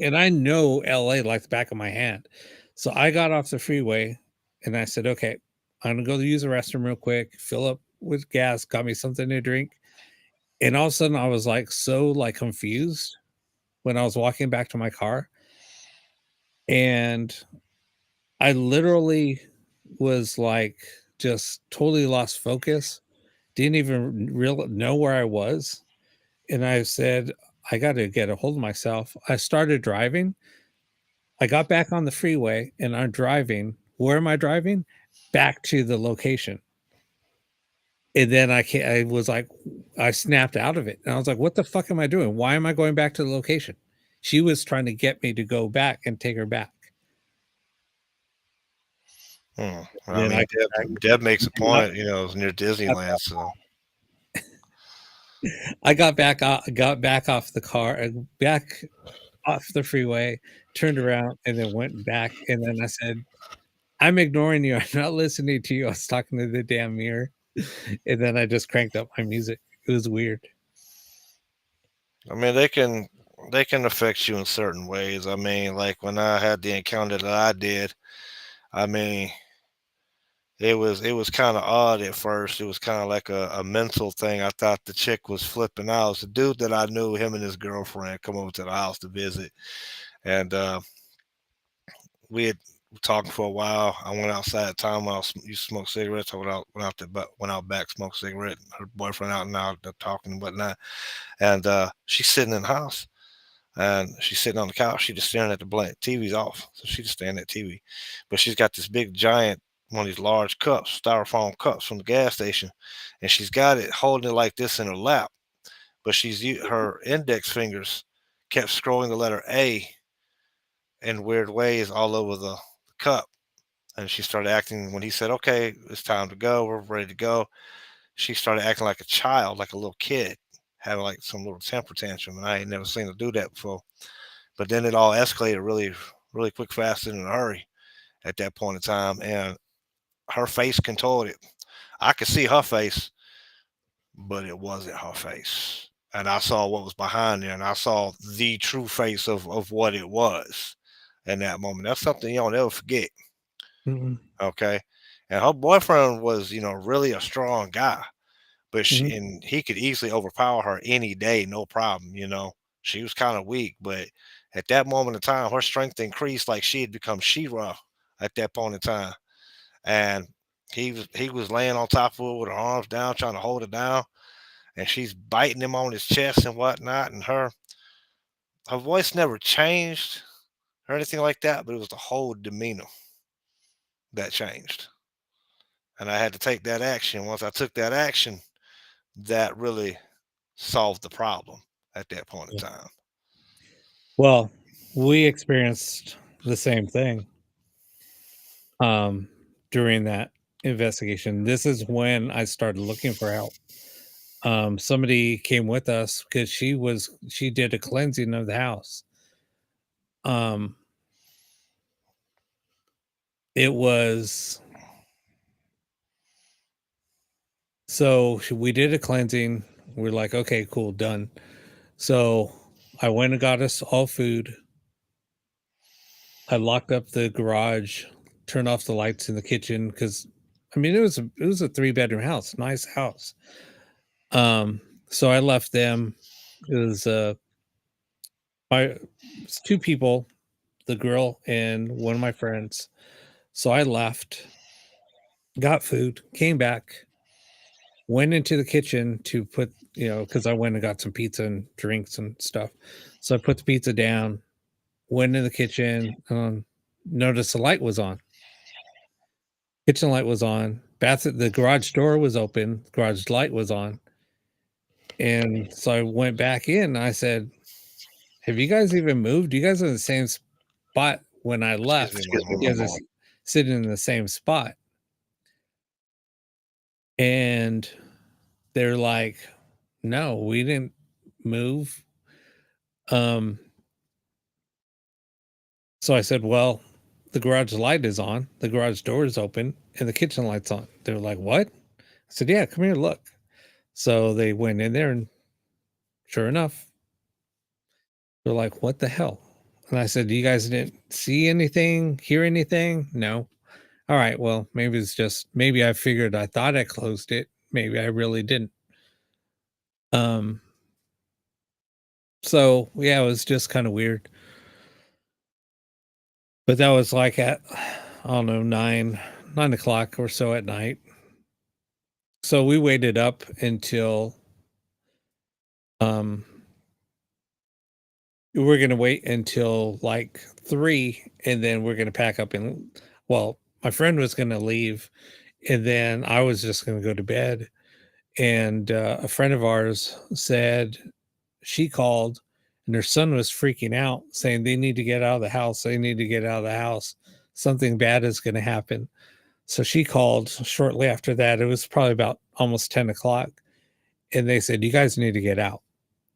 and I know LA like the back of my hand. So I got off the freeway, and I said, "Okay, I'm gonna go use the restroom real quick, fill up with gas, got me something to drink." And all of a sudden, I was like so like confused when I was walking back to my car, and I literally was like just totally lost focus, didn't even real know where I was. And I said, I got to get a hold of myself. I started driving. I got back on the freeway and I'm driving. Where am I driving? Back to the location. And then I was like, I snapped out of it. And I was like, what the fuck am I doing? Why am I going back to the location? She was trying to get me to go back and take her back. mm. I Then mean, I Deb makes a point, it's near Disneyland. So, got back off the car and back off the freeway, turned around and then went back. And then I said, I'm ignoring you. I'm not listening to you. I was talking to the damn mirror. And then I just cranked up my music. It was weird. I mean, they can affect you in certain ways. I mean, like when I had the encounter that I did, I mean, it was kind of odd at first. It was kind of like a mental thing. I thought the chick was flipping out. It's a dude that I knew, him and his girlfriend, come over to the house to visit, and we had talking for a while. I went outside. Time when I used to smoke cigarettes. I went out back, smoked a cigarette. Her boyfriend out and out, talking and whatnot. And she's sitting in the house, and she's sitting on the couch. She's just staring at the blank. TV's off, so she's just staring at TV. But she's got this big giant, one of these large cups, styrofoam cups from the gas station, and she's got it holding it like this in her lap. But her index fingers kept scrolling the letter A in weird ways all over the cup. And she started acting when he said, "Okay, it's time to go. We're ready to go." She started acting like a child, like a little kid, having like some little temper tantrum, and I ain't never seen her do that before. But then it all escalated really, really quick, fast, and in a hurry at that point in time, and her face contorted. I could see her face, but it wasn't her face. And I saw what was behind there, and I saw the true face of what it was in that moment. That's something you don't ever forget. Mhm. Okay. And her boyfriend was, really a strong guy, but Mhm. he could easily overpower her any day, no problem. She was kind of weak, but at that moment in time, her strength increased like she had become She-Ra at that point in time. And he was laying on top of her with her arms down, trying to hold her down, and she's biting him on his chest and whatnot. And her voice never changed or anything like that, but it was the whole demeanor that changed. And I had to take that action. Once I took that action, that really solved the problem at that point in Yeah. time. Well, we experienced the same thing um, during that investigation. This is when I started looking for help. Somebody came with us because she did a cleansing of the house. Um, it was we did a cleansing. We're like, okay, cool, done. So I went and got us all food. I locked up the garage, turned off the lights in the kitchen because, I mean, it was a 3-bedroom house, nice house. Um, so I left them. It was my it's 2 people, the girl and one of my friends. So I left, got food, came back, went into the kitchen to put, because I went and got some pizza and drinks and stuff. So I put the pizza down, went in the kitchen, noticed the light was on. Kitchen light was on. The garage door was open. Garage light was on. And so I went back in. I said, "Have you guys even moved? You guys are in the same spot when I Excuse me, left. Mama. You guys are sitting in the same spot." And they're like, "No, we didn't move." Um, so I said, "Well, the garage light is on, the garage door is open, and the kitchen light's on." They're like, "What?" I said, "Yeah, come here, look." So they went in there, and sure enough, they're like, "What the hell?" And I said, "You guys didn't see anything, hear anything?" "No." "All right, well, maybe I figured I thought I closed it. Maybe I really didn't." Um, so yeah, it was just kind of weird. But that was like at I don't know, 9 o'clock or so at night. So we waited up until um we're gonna wait until like 3, and then we're gonna pack up and, well, my friend was gonna leave, and then I was just gonna go to bed. And a friend of ours said she called and her son was freaking out, saying they need to get out of the house. They need to get out of the house. Something bad is going to happen. So she called shortly after that. It was probably about almost 10 o'clock. And they said, "You guys need to get out."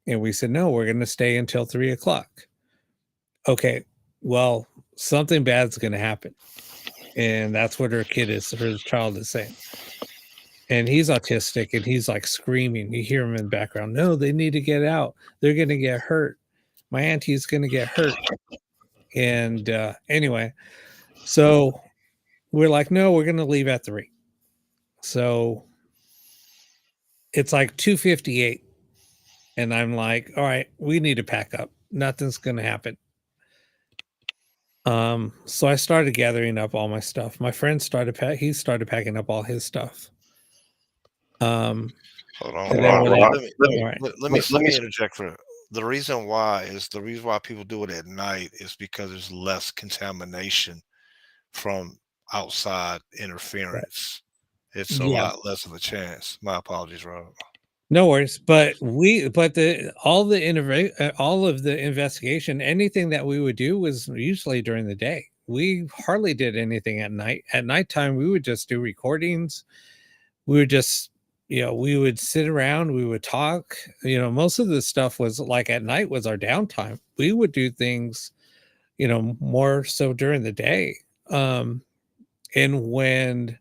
And we said, "No, we're going to stay until 3 o'clock." Okay. Well, something bad's going to happen. And that's what her child is saying. And he's autistic and he's like screaming. You hear him in the background. "No, they need to get out. They're going to get hurt. My auntie's going to get hurt." And anyway, so we're like, no, we're gonna leave at 3. So it's like 2:58, and I'm like, all right, we need to pack up. Nothing's gonna happen. So I started gathering up all my stuff. My friend he started packing up all his stuff. Um, Hold on, and hold then on. we're like, all right, Let me interject for the reason why people do it at night is because there's less contamination from outside right. interference. It's a Yeah, lot less of a chance. My apologies, Rob. no worries. But all of the investigation, anything that we would do was usually during the day. We hardly did anything at night. At nighttime, we would just do recordings. We would just, we would sit around, we would talk. Most of the stuff was like at night was our downtime. We would do things, more so during the day. Um, and when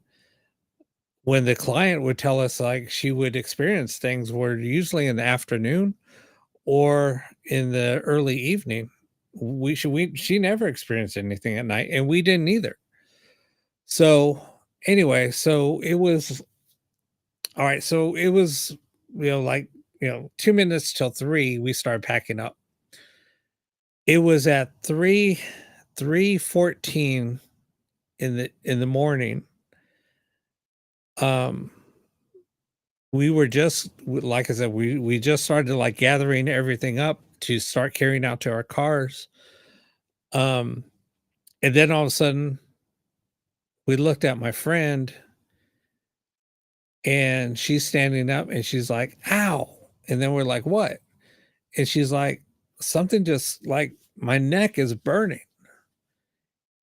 the client would tell us like she would experience things were usually in the afternoon or in the early evening. She never experienced anything at night, and we didn't either. So anyway, so it was all right. So it was, like, 2 minutes till 3, we started packing up. It was at 3:14 in the morning. Um, we were just like I said, we just started like gathering everything up to start carrying out to our cars. Um, and then all of a sudden we looked at my friend, and she's standing up and she's like, ow. And then we're like, what? And she's like, something just like my neck is burning.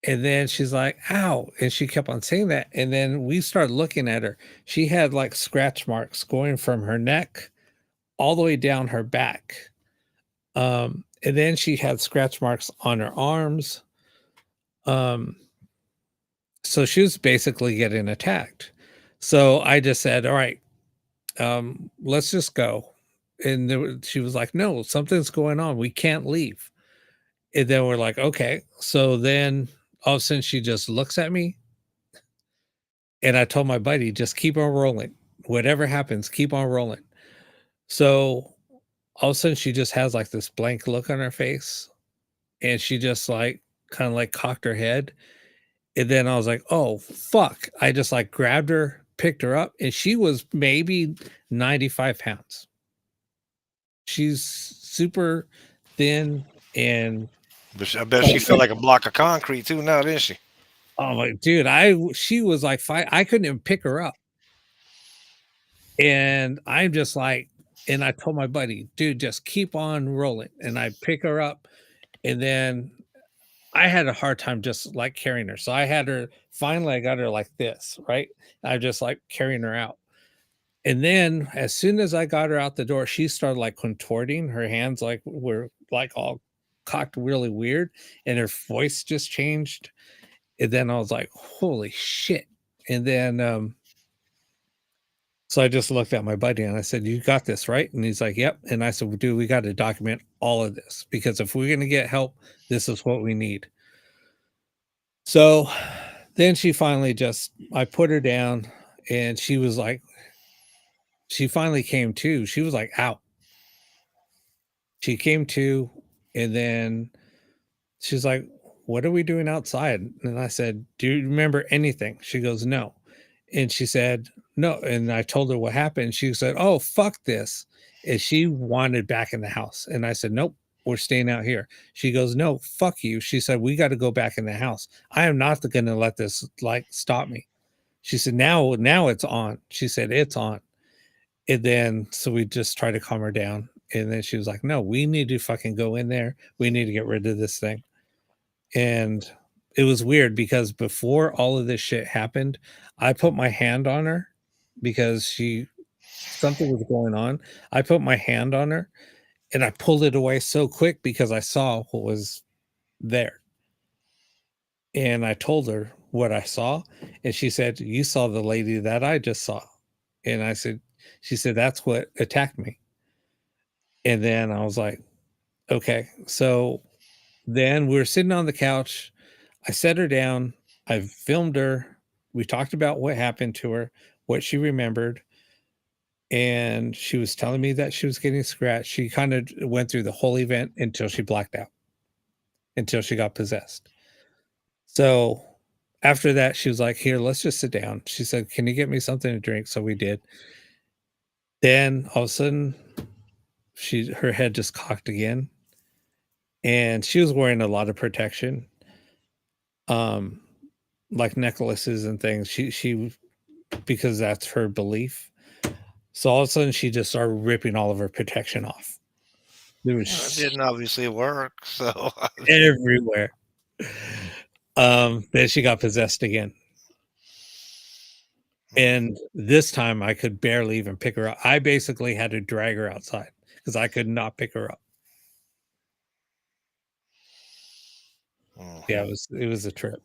And then she's like, ow. And she kept on saying that. And then we started looking at her. She had like scratch marks going from her neck all the way down her back. And then she had scratch marks on her arms. Um, so she was basically getting attacked. So I just said, all right, let's just go. And she was like, no, something's going on. We can't leave. And then we're like, okay. So then all of a sudden she just looks at me, and I told my buddy, just keep on rolling. Whatever happens, keep on rolling. So all of a sudden she just has like this blank look on her face, and she just like kind of like cocked her head. And then I was like, oh fuck. I just like grabbed her, picked her up, and she was maybe 95 pounds. She's super thin, and But I bet she felt like a block of concrete too now, didn't she? oh my dude, she was like I couldn't even pick her up. And I'm just like, and I told my buddy, dude, just keep on rolling. And I pick her up, and then I had a hard time just like carrying her. So I had her finally, I got her like this, right? I'm just like carrying her out. And then as soon as I got her out the door, she started like contorting. Her hands like were like all cocked really weird, and her voice just changed. And then I was like, holy shit. And then so I just looked at my buddy and I said, you got this, right? And he's like, yep. And I said, well, dude, we got to document all of this, because if we're going to get help, this is what we need. So then she finally just, I put her down, and she was like, she finally came to. She was like out. She came to, and then she's like, what are we doing outside? And I said, do you remember anything? She goes, no. And she said, no. And I told her what happened. She said, oh, fuck this. And she wanted back in the house. And I said, nope, we're staying out here. She goes, no, fuck you. She said, we got to go back in the house. I am not going to let this like stop me. She said, now it's on. She said, it's on. And then, so we just tried to calm her down. And then she was like, no, we need to fucking go in there. We need to get rid of this thing. And it was weird because before all of this shit happened, I put my hand on her because something was going on. I put my hand on her, and I pulled it away so quick because I saw what was there. And I told her what I saw, and she said, you saw the lady that I just saw. And I said, she said, that's what attacked me. And then I was like, okay. So then we were sitting on the couch. I set her down. I filmed her. We talked about what happened to her, what she remembered, and she was telling me that she was getting scratched. She kind of went through the whole event until she blacked out, until she got possessed. So after that, she was like, "Here, let's just sit down." She said, "Can you get me something to drink?" So we did. Then all of a sudden, her head just cocked again, and she was wearing a lot of protection, um, like necklaces and things. She because that's her belief. So all of a sudden, she just started ripping all of her protection off. There It was didn't obviously work. So I mean, everywhere. Then she got possessed again. mm, And this time I could barely even pick her up. I basically had to drag her outside because I could not pick her up. Yeah, mhm. it was a trip.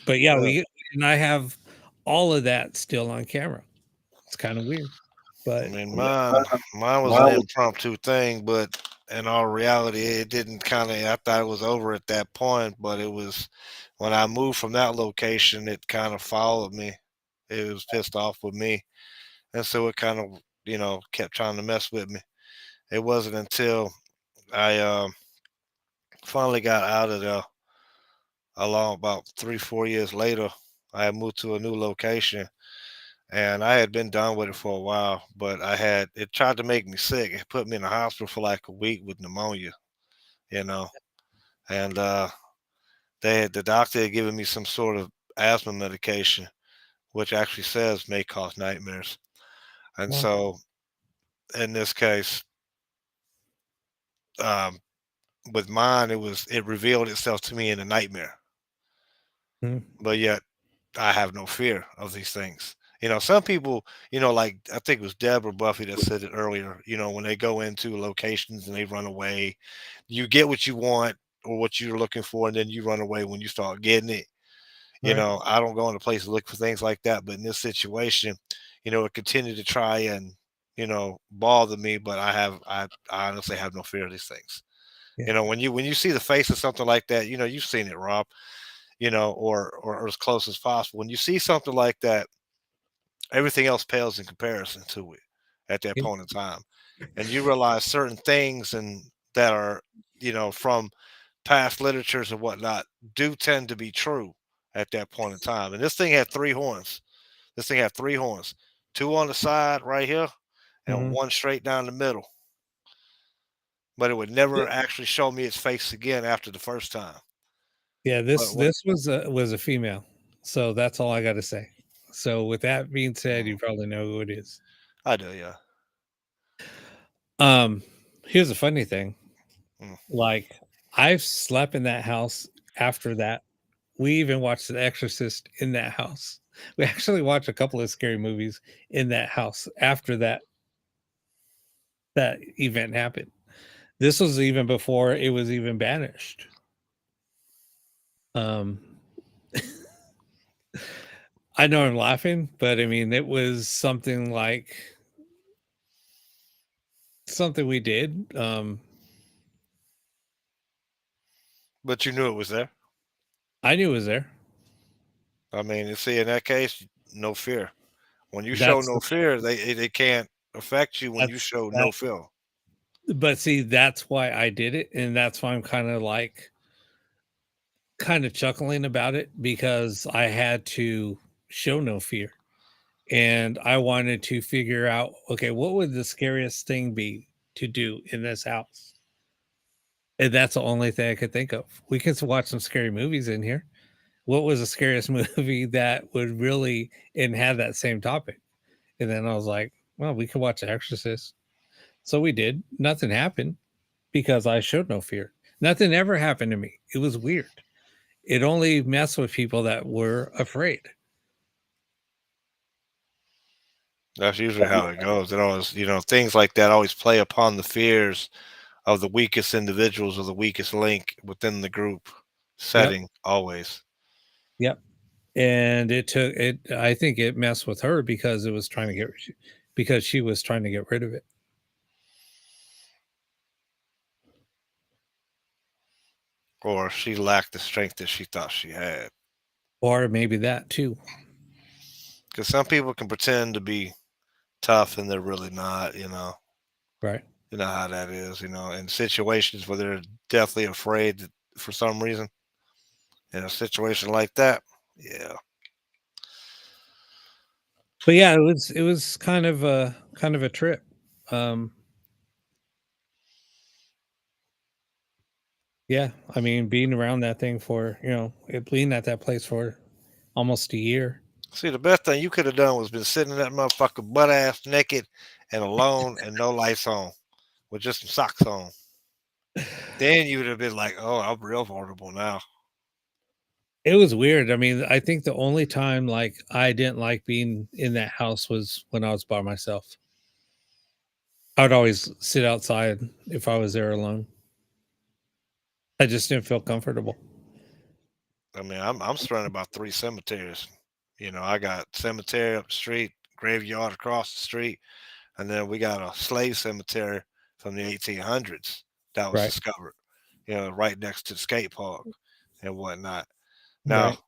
But yeah, Yeah. I have all of that still on camera. It's kind of weird, I but mean, mine was an impromptu thing, but in all reality, it didn't kind of. I thought it was over at that point, but it was when I moved from that location. It kind of followed me. It was pissed off with me, and so it kind of kept trying to mess with me. It wasn't until I finally got out of there, along about 3 4 years later. I had moved to a new location, and I had been done with it for a while, but it tried to make me sick. It put me in the hospital for like a week with pneumonia, you know, and the doctor had given me some sort of asthma medication, which actually says may cause nightmares. And well, so in this case, um, with mine, it revealed itself to me in a nightmare, mm, but yet I have no fear of these things. Some people, like I think it was Deb or Buffy that said it earlier, when they go into locations and they run away, you get what you want or what you're looking for, and then you run away when you start getting it. right, I don't go into places to look for things like that, but in this situation, it continued to try and, bother me, but I honestly have no fear of these things. yeah, When you see the face of something like that, you've seen it, Rob, or as close as possible. When you see something like that, everything else pales in comparison to it at that yeah, point in time. And you realize certain things and that are, from past literatures and whatnot do tend to be true at that point in time. And this thing had three horns. This thing had three horns, two on the side right here and mhm. one straight down the middle. But it would never actually show me its face again after the first time. Yeah, But what this was a female, so that's all I gotta say. So with that being said, mm, you probably know who it is. I do, yeah. Um, Here's a funny thing, Mm. like, I've slept in that house after that. We even watched The Exorcist in that house. We actually watched a couple of scary movies in that house after that event happened. This was even before it was even banished. Um, I know I'm laughing, but I mean, it was something like something we did. But you knew it was there. I knew it was there. I mean, you see, in that case, no fear. When you show That's no fear, they can't affect you when you that's show no that. fear. But see, that's why I did it, and that's why I'm kind of chuckling about it because I had to show no fear, and I wanted to figure out, okay, what would the scariest thing be to do in this house? And that's the only thing I could think of. We can watch some scary movies in here. What was the scariest movie that would really and have that same topic? And then I was like, well, we could watch The Exorcist. So we did. Nothing happened because I showed no fear. Nothing ever happened to me. It was weird. It only messed with people that were afraid. That's usually how it goes. It always, things like that always play upon the fears of the weakest individuals or the weakest link within the group Yep. setting, always. Yep. And it took it. I think it messed with her because it was trying to because she was trying to get rid of it, Or she lacked the strength that she thought she had. or maybe that too. Because some people can pretend to be tough and they're really not. Right. You know how that is. In situations where they're deathly afraid for some reason. In a situation like that, yeah. But yeah, it was kind of a trip. Um, yeah, I mean, being around that thing for being at that place for almost a year. See, the best thing you could have done was been sitting in that motherfucker butt ass naked and alone and no lights on with just some socks on. Then you would have been like, "Oh, I'm real vulnerable now." It was weird. I mean, I think the only time like I didn't like being in that house was when I was by myself. I would always sit outside if I was there alone. I just didn't feel comfortable. I mean, I'm surrounded by three cemeteries. I got cemetery up the street, graveyard across the street, and then we got a slave cemetery from the 1800s that was Right. discovered. Right next to the skate park and whatnot. Now, Right.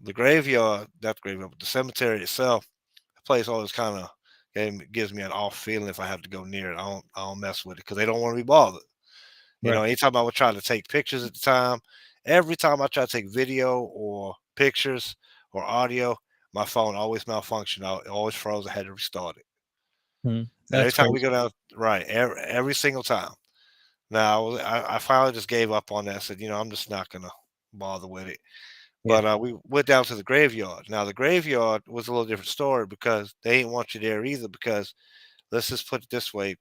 the graveyard, not the graveyard, but the cemetery itself, the place always kind of gives me an off feeling if I have to go near it. I don't mess with it because they don't want to be bothered. Right. Anytime I would try to take pictures at the time, every time I try to take video or pictures or audio, my phone always malfunctioned. It always froze. I had to restart it. And every That's time we crazy. go down, right, every single time. Now I finally just gave up on that. I said, I'm just not gonna bother with it. Yeah. But we went down to the graveyard. Now the graveyard was a little different story because they didn't want you there either. Because let's just put it this way: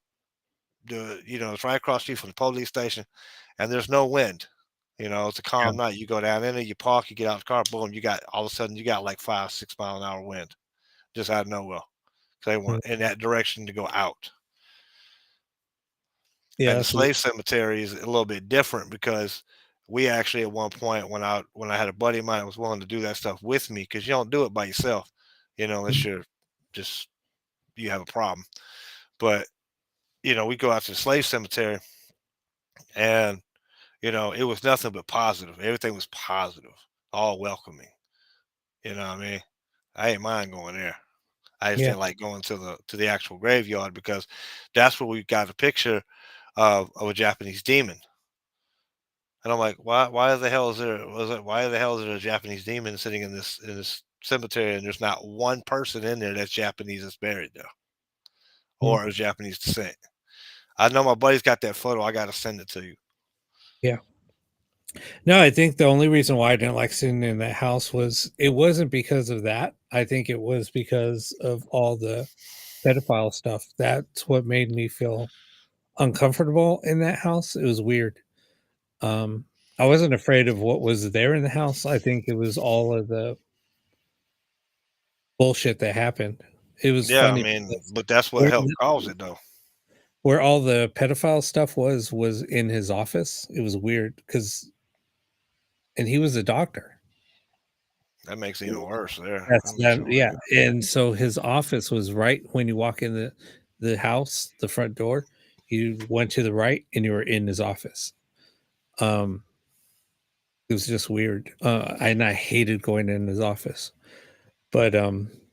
it's right across the street from the police station, and there's no wind. It's a Yeah. calm night. You go down in there, you park, you get out of the car, boom, you got all of a sudden you got like 5, 6 mile an hour wind just out of nowhere. So they Mm. want in that direction to go out. Yeah, And the that's weird. slave cemetery is a little bit different because we actually at one point when I had a buddy of mine that was willing to do that stuff with me because you don't do it by yourself, unless Mhm. you're just you have a problem. But we go out to the slave cemetery and it was nothing but positive. Everything was positive, all welcoming. You know what I mean? I ain't mind going there. I just Yeah. didn't like going to the actual graveyard because that's where we got a picture of a Japanese demon. And I'm like, why the hell is there was it why the hell is there a Japanese demon sitting in this cemetery and there's not one person in there that's Japanese that's buried there Mm. or of Japanese descent? I know my buddy's got that photo. I gotta send it to you. Yeah. No, I think the only reason why I didn't like sitting in that house was it wasn't because of that. I think it was because of all the pedophile stuff. That's what made me feel uncomfortable in that house. It was weird. Um, I wasn't afraid of what was there in the house. I think it was all of the bullshit that happened. It was Yeah, I funny mean, because but that's what where helped cause it though. where all the pedophile stuff was in his office. It was weird because and he was a doctor. That makes it even worse there. That's That makes that it yeah, weird. and so his office was right when you walk in the house, the front door, you went to the right and you were in his office. Um, it was just weird, and I hated going in his office, but, yeah,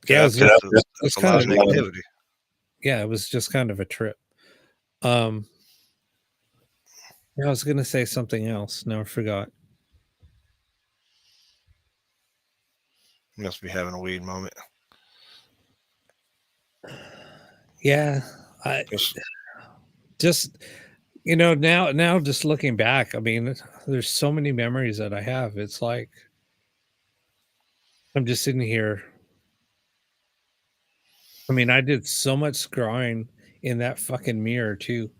Yeah, it was just it that's was a kind lot of of negativity. yeah, it was just kind of a trip. Um, yeah, I was gonna say something else, now I forgot. You must be having a weed moment. Yeah, I Just just now just looking back, I mean, there's so many memories that I have, it's like I'm just sitting here. I mean, I did so much scrawling in that fucking mirror too.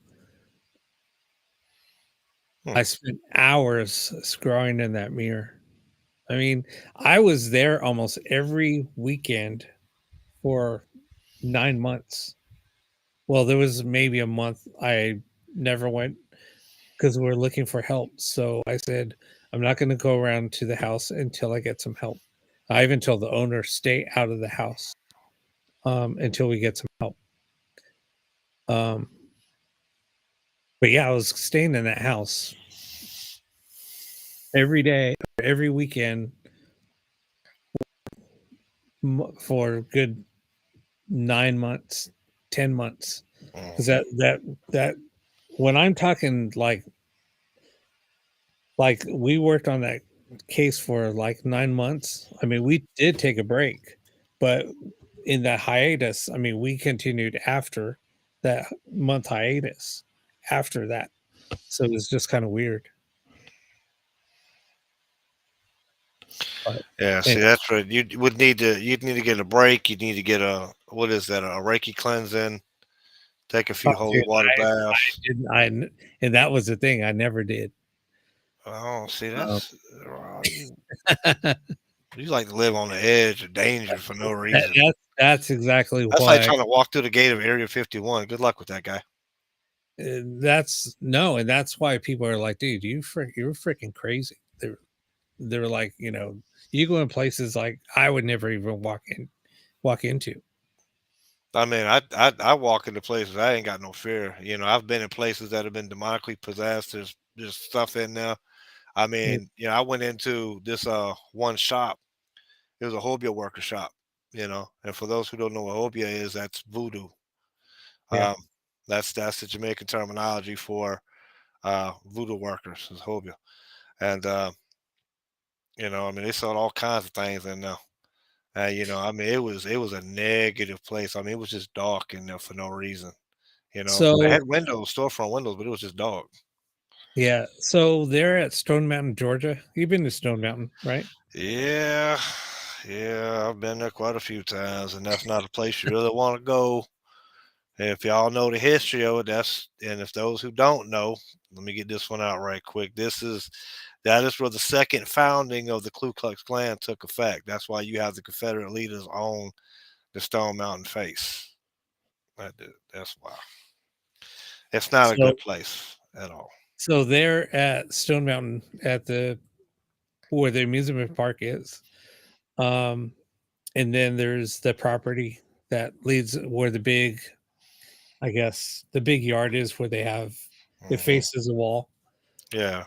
hmm, I spent hours scrawling in that mirror. I mean, I was there almost every weekend for 9 months. Well, there was maybe a month I never went because we were looking for help. So I said, I'm not going to go around to the house until I get some help. I even told the owner, stay out of the house until we get some help. Um, but yeah, I was staying in that house every day, every weekend, for a good 9 months, 10 months, because Mhm. that when I'm talking like we worked on that case for like 9 months. I mean, we did take a break, but in that hiatus, I mean, we continued after that month hiatus after that. So it was just kind of weird. But Yeah, and see, that's what you would need to. You'd need to get a break. You need to get a what is that? A Reiki cleansing. Take a oh, few holy dude, water I baths. didn't. And that was the thing. I never did. Oh, see, Um, that's you like to live on the edge of danger for no reason. that's exactly That's like why. trying to walk through the gate of Area 51. Good luck with that guy. That's no, and that's why people are like, dude, you're freaking crazy. They're like, you go in places like I would never even walk into. I mean, I walk into places I ain't got no fear. I've been in places that have been demonically possessed. There's stuff in there. I Yeah, mean, I went into this one shop. It was a Hobia worker shop. And for those who don't know what Hobia is, that's voodoo. yeah. Um, that's the Jamaican terminology for voodoo workers is Hobia. And I mean, they sold all kinds of things in there. I mean, it was a negative place. I mean, it was just dark in there for no reason. It So had windows, storefront windows, but it was just dark. yeah, so they're at Stone Mountain, Georgia. You've been to Stone Mountain, right? Yeah, yeah, I've been there quite a few times, and that's not a place you really want to go. If y'all know the history of it, and if those who don't know, let me get this one out right quick. That is where the second founding of the Ku Klux Klan took effect. That's why you have the Confederate leaders on the Stone Mountain face. That's why. It's not a So good place at all. so they're at Stone Mountain at the where the amusement park is. Um, and then there's the property that leads where I guess the big yard is where they have it Hmm. faces a wall. Yeah.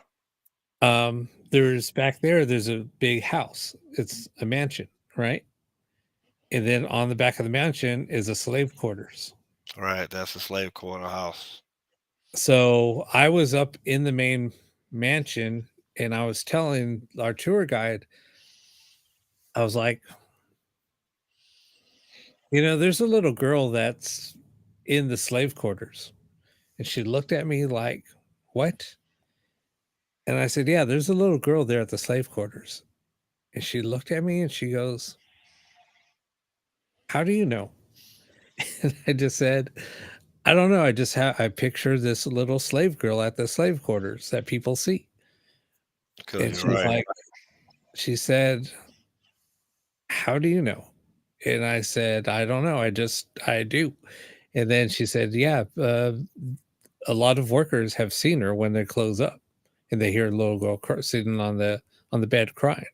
There's back there's a big house. It's a mansion, right? And then on the back of the mansion is a slave quarters. Right. That's the slave quarter house. So I was up in the main mansion and I was telling our tour guide, I was like, there's a little girl that's in the slave quarters. And she looked at me like, what? And I said, yeah, there's a little girl there at the slave quarters. And she looked at me and she goes, how do you know? And I just said, I don't know. I picture this little slave girl at the slave quarters that people see. Because And you're she's right. like, she said, how do you know? And I said, I don't know. I do. And then she said, yeah, a lot of workers have seen her when they close up and they hear a little girl sitting on the bed crying.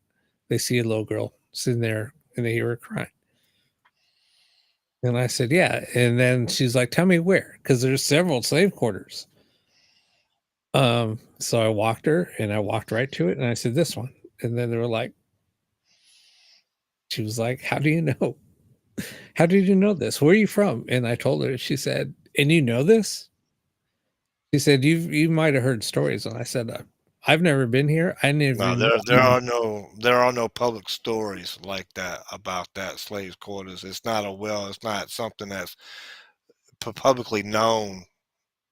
They see a little girl sitting there and they hear her crying. And I said, yeah. And then she's like, tell me where, because there's several slave quarters. So I walked her and I walked right to it and I said, this one. And then they were like, she was like, how do you know? How did you know this? Where are you from? And I told her, she said, and you know this? She said, you might have heard stories. And I said, I've never been here. I never No, even there are no public stories like that about that slave quarters. It's not something that's publicly known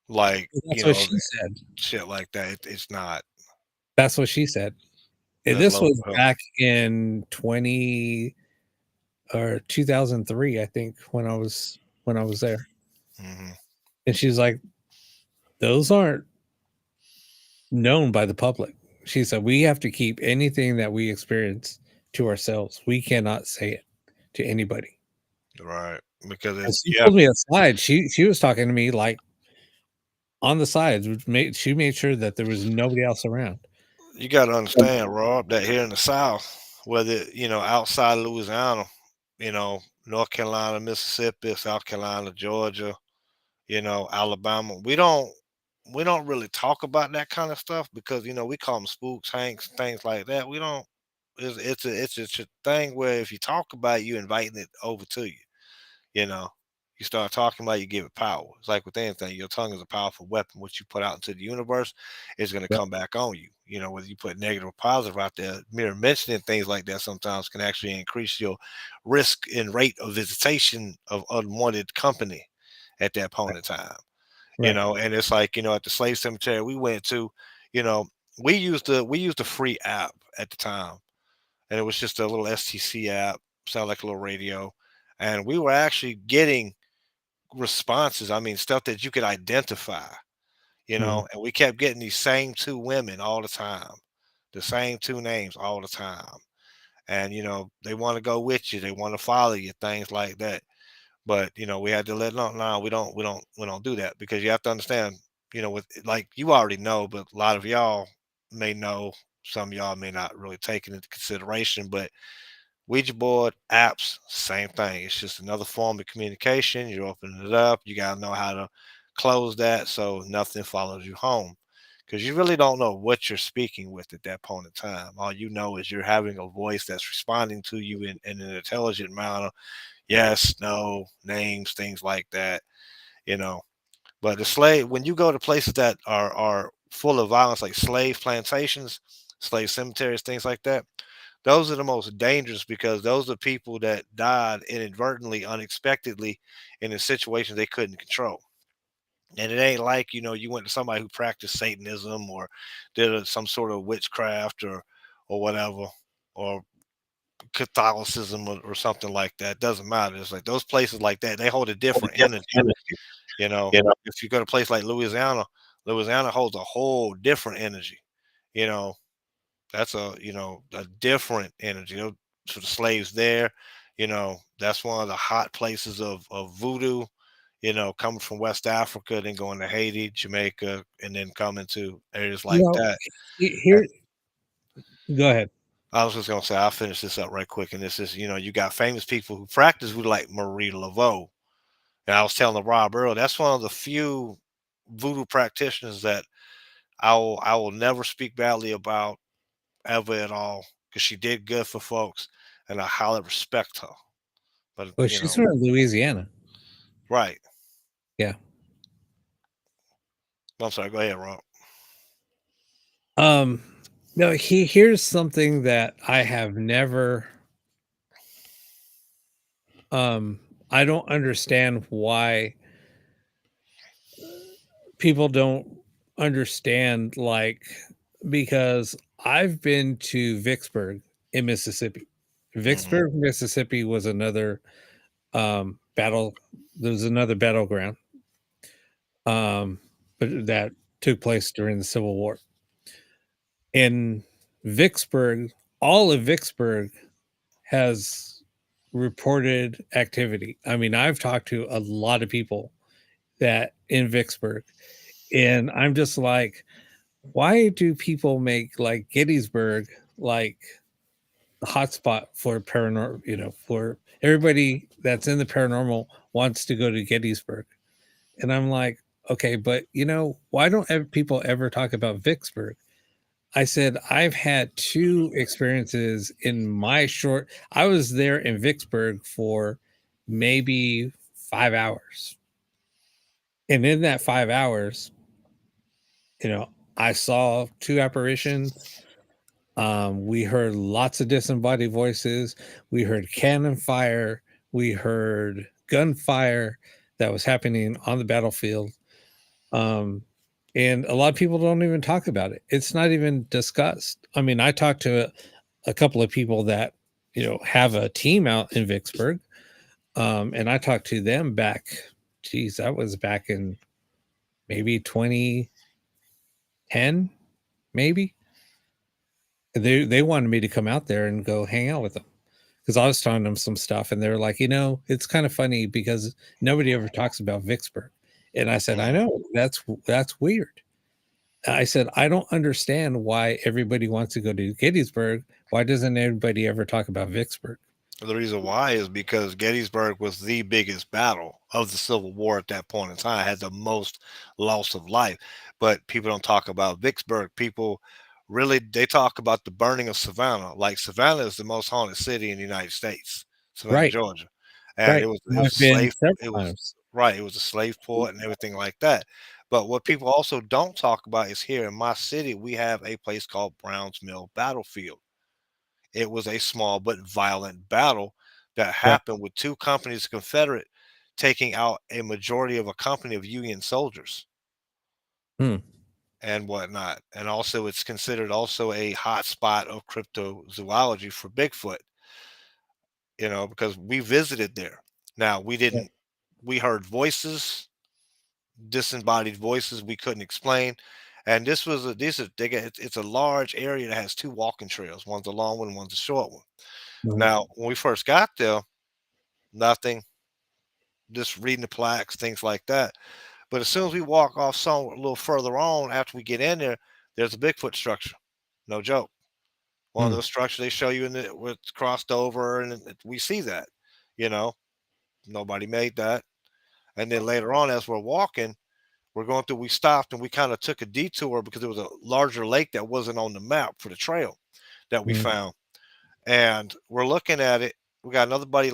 like that's what she said. shit like that. It's not. That's what she said. And That's this was local. back in 20 or 2003, I think, when I was there. Hmm. And she's like, those aren't known by the public. She said, we have to keep anything that we experience to ourselves. We cannot say it to anybody. Right, because And it's she yeah. pulled me aside. She was talking to me like on the sides, which she made sure that there was nobody else around. You got to understand, Rob, that here in the South, whether outside Louisiana, North Carolina, Mississippi, South Carolina, Georgia, Alabama, we don't really talk about that kind of stuff because we call them spooks, hanks, things like that. We don't. It's a thing where if you talk about it, you inviting it over to you. You know, you start talking about it, you give it power. It's like with anything, your tongue is a powerful weapon. What you put out into the universe is going to Right. come back on you. Whether you put negative or positive out there, mere mentioning things like that sometimes can actually increase your risk and rate of visitation of unwanted company at that point in time. Right. And it's like, at the slave cemetery we went to, you know, we used a free app at the time, and it was just a little STC app, sound like a little radio, and we were actually getting responses. I mean, stuff that you could identify, Mhm. and we kept getting these same two women all the time, the same two names all the time, and they want to go with you, they want to follow you, things like that. But we had to let them know, no, we don't do that, because you have to understand, with like you already know, but a lot of y'all may know, some of y'all may not really take it into consideration, but Ouija board, apps, same thing. It's just another form of communication. You open it up, you got to know how to close that so nothing follows you home. Because you really don't know what you're speaking with at that point in time. All you know is you're having a voice that's responding to you in an intelligent manner. Yes, no, names, things like that, you know. But the slave, when you go to places that are full of violence, like slave plantations, slave cemeteries, things like that, those are the most dangerous, because those are people that died inadvertently, unexpectedly, in a situation they couldn't control. And it ain't like, you went to somebody who practiced Satanism or did some sort of witchcraft or whatever, or Catholicism, or something like that. Doesn't matter. It's like those places like that, they hold a different energy. You know, You know? if you go to a place like Louisiana, Louisiana holds a whole different energy. You know, that's a different energy. So the slaves there, that's one of the hot places of voodoo. Coming from West Africa, then going to Haiti, Jamaica, and then coming to areas You like know, that. And here go ahead. I was just gonna say, I'll finish this up right quick. And this is, you got famous people who practice voodoo, like Marie Laveau. And I was telling Rob earlier, that's one of the few voodoo practitioners that I will never speak badly about, ever, at all, because she did good for folks, and I highly respect her. But Well, she's from Louisiana. right. Yeah. I'm sorry. Go ahead, Rob. Um, no, here's something that I have never um I don't understand why people don't understand, like, because I've been to Vicksburg in Mississippi. Hmm. Vicksburg, Mississippi was another battle there was another battleground um but that took place during the Civil War. In Vicksburg, all of Vicksburg has reported activity. I mean, I've talked to a lot of people that in Vicksburg, and I'm just like, why do people make like Gettysburg like the hotspot for paranormal? For everybody that's in the paranormal wants to go to Gettysburg, and I'm like, okay, but why don't people ever talk about Vicksburg? I said, I've had two experiences in my short I was there in Vicksburg for maybe 5 hours. And in that 5 hours, you know, I saw two apparitions. We heard lots of disembodied voices. We heard cannon fire. We heard gunfire that was happening on the battlefield. Um, and a lot of people don't even talk about it. It's not even discussed. I mean, I talked to a couple of people that have a team out in Vicksburg, and I talked to them back. Geez, that was back in maybe 2010, maybe. They wanted me to come out there and go hang out with them because I was telling them some stuff, and they were like, it's kind of funny because nobody ever talks about Vicksburg. And I said, I Hmm. know that's weird. I said, I don't understand why everybody wants to go to Gettysburg. Why doesn't everybody ever talk about Vicksburg? The reason why is because Gettysburg was the biggest battle of the Civil War at that point in time, had the most loss of life. But people don't talk about Vicksburg. People Really, they talk about the burning of Savannah. Like Savannah is the most haunted city in the United States, Savannah, Right, Georgia, and right. it was I've a been slave. several It was times. right. It was a slave port and everything like that. But what people also don't talk about is here in my city, we have a place called Browns Mill Battlefield. It was a small but violent battle that Right. happened with two companies, Confederate, taking out a majority of a company of Union soldiers Hmm. and whatnot. And also, it's considered also a hot spot of cryptozoology for Bigfoot, because we visited there. Now, Yeah. we heard voices, disembodied voices we couldn't explain. And these are, it's a large area that has two walking trails. One's a long one, one's a short one. Mhm. Now, when we first got there, nothing, just reading the plaques, things like that. But as soon as we walk off somewhere a little further on, after we get in there, there's a Bigfoot structure. No joke. One of Mm, those structures they show you in the where it's crossed over, and we see that. You know, nobody made that. And then later on, as we're walking, we're going through. We stopped and we kind of took a detour because there was a larger lake that wasn't on the map for the trail that we mm, found. And we're looking at it. We got another buddy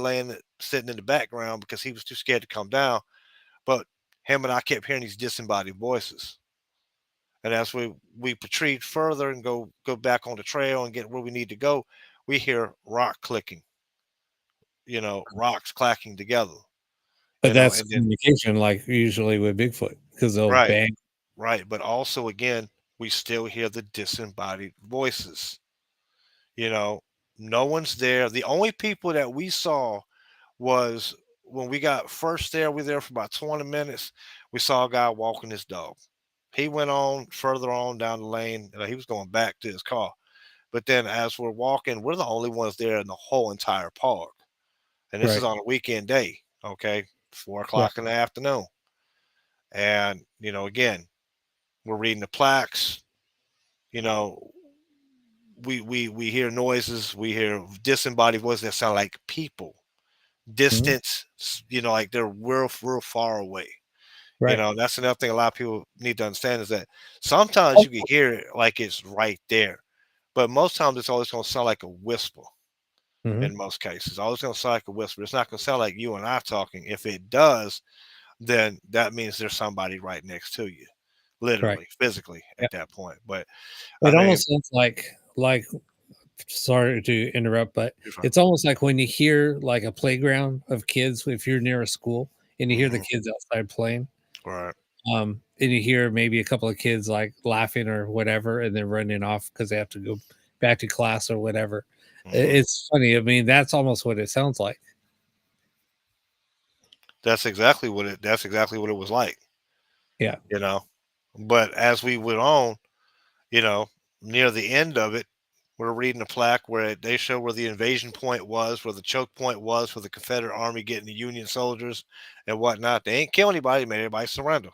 sitting in the background because he was too scared to come down. But him and I kept hearing these disembodied voices. And as we retreat further and go back on the trail and get where we need to go, we hear rock clicking, rocks clacking together, but that's and then communication, like, usually with Bigfoot, because 'cause they'll right, bang. right. But also again, we still hear the disembodied voices. You know, no one's there. The only people that we saw was when we got first there, we were there for about 20 minutes. We saw a guy walking his dog. He went on further on down the lane. He was going back to his car. But then as we're walking, we're the only ones there in the whole entire park. And this is Right, on a weekend day, okay, right, 4 o'clock in the afternoon. And, again, we're reading the plaques, you know, we hear noises, we hear disembodied voices that sound like people, mhm, distance, like they're real far away. right. That's another thing a lot of people need to understand is that sometimes you can Also hear it like it's right there, but most times it's always going to sound like a whisper. mhm, In most cases, always going to sound like a whisper. It's not going to sound like you and I talking. If it does, then that means there's somebody right next to you, right, literally, physically yeah. at that point. But I It mean, almost sounds like sorry to interrupt, but you're fine. it's almost like when you hear, like, a playground of kids, if you're near a school and you hear the Hmm. kids outside playing, Right. and you hear maybe a couple of kids, like, laughing or whatever, and then running off because they have to go back to class or whatever. Hmm. It's funny, I mean, that's almost what it sounds like. That's exactly what it was like, Yeah, you know. But as we went on, you know, near the end of it, we're reading a plaque where they show where the invasion point was, where the choke point was for the Confederate Army getting the Union soldiers and whatnot. They ain't kill anybody, made everybody surrender,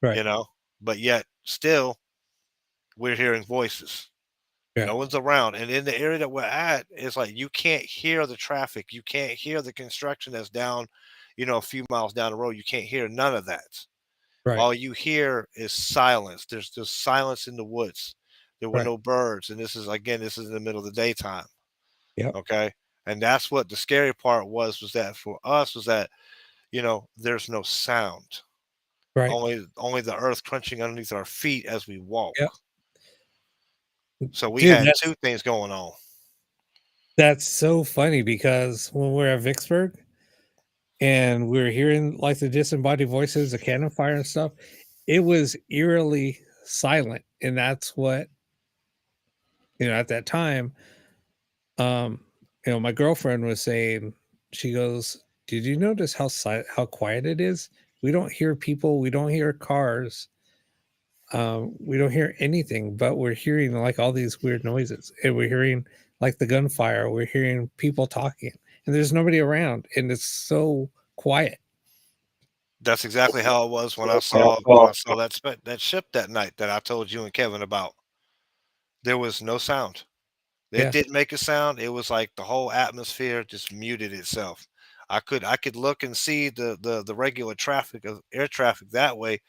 right, you know. But yet, still, we're hearing voices. yeah, No one's around, and in the area that we're at, it's like you can't hear the traffic, you can't hear the construction that's down, a few miles down the road. You can't hear none of that. right, All you hear is silence. There's just silence in the woods. There were right, no birds, and this is in the middle of the daytime. yep, Okay, and that's what the scary part was that for us was that there's no sound, right, only the earth crunching underneath our feet as we walk. yep. So we Dude, had two things going on. that's so funny because when we're at Vicksburg and we're hearing, like, the disembodied voices, the cannon fire and stuff, it was eerily silent, and that's what at that time, um, my girlfriend was saying, she goes, "Did you notice how quiet it is? We don't hear people, we don't hear cars, we don't hear anything, but we're hearing, like, all these weird noises, and we're hearing, like, the gunfire, we're hearing people talking, and there's nobody around, and it's so quiet." That's exactly how it was when I saw that ship that night that I told you and Kevin about. There was no sound. It Yeah, didn't make a sound. It was like the whole atmosphere just muted itself. I could look and see the regular traffic of air traffic that way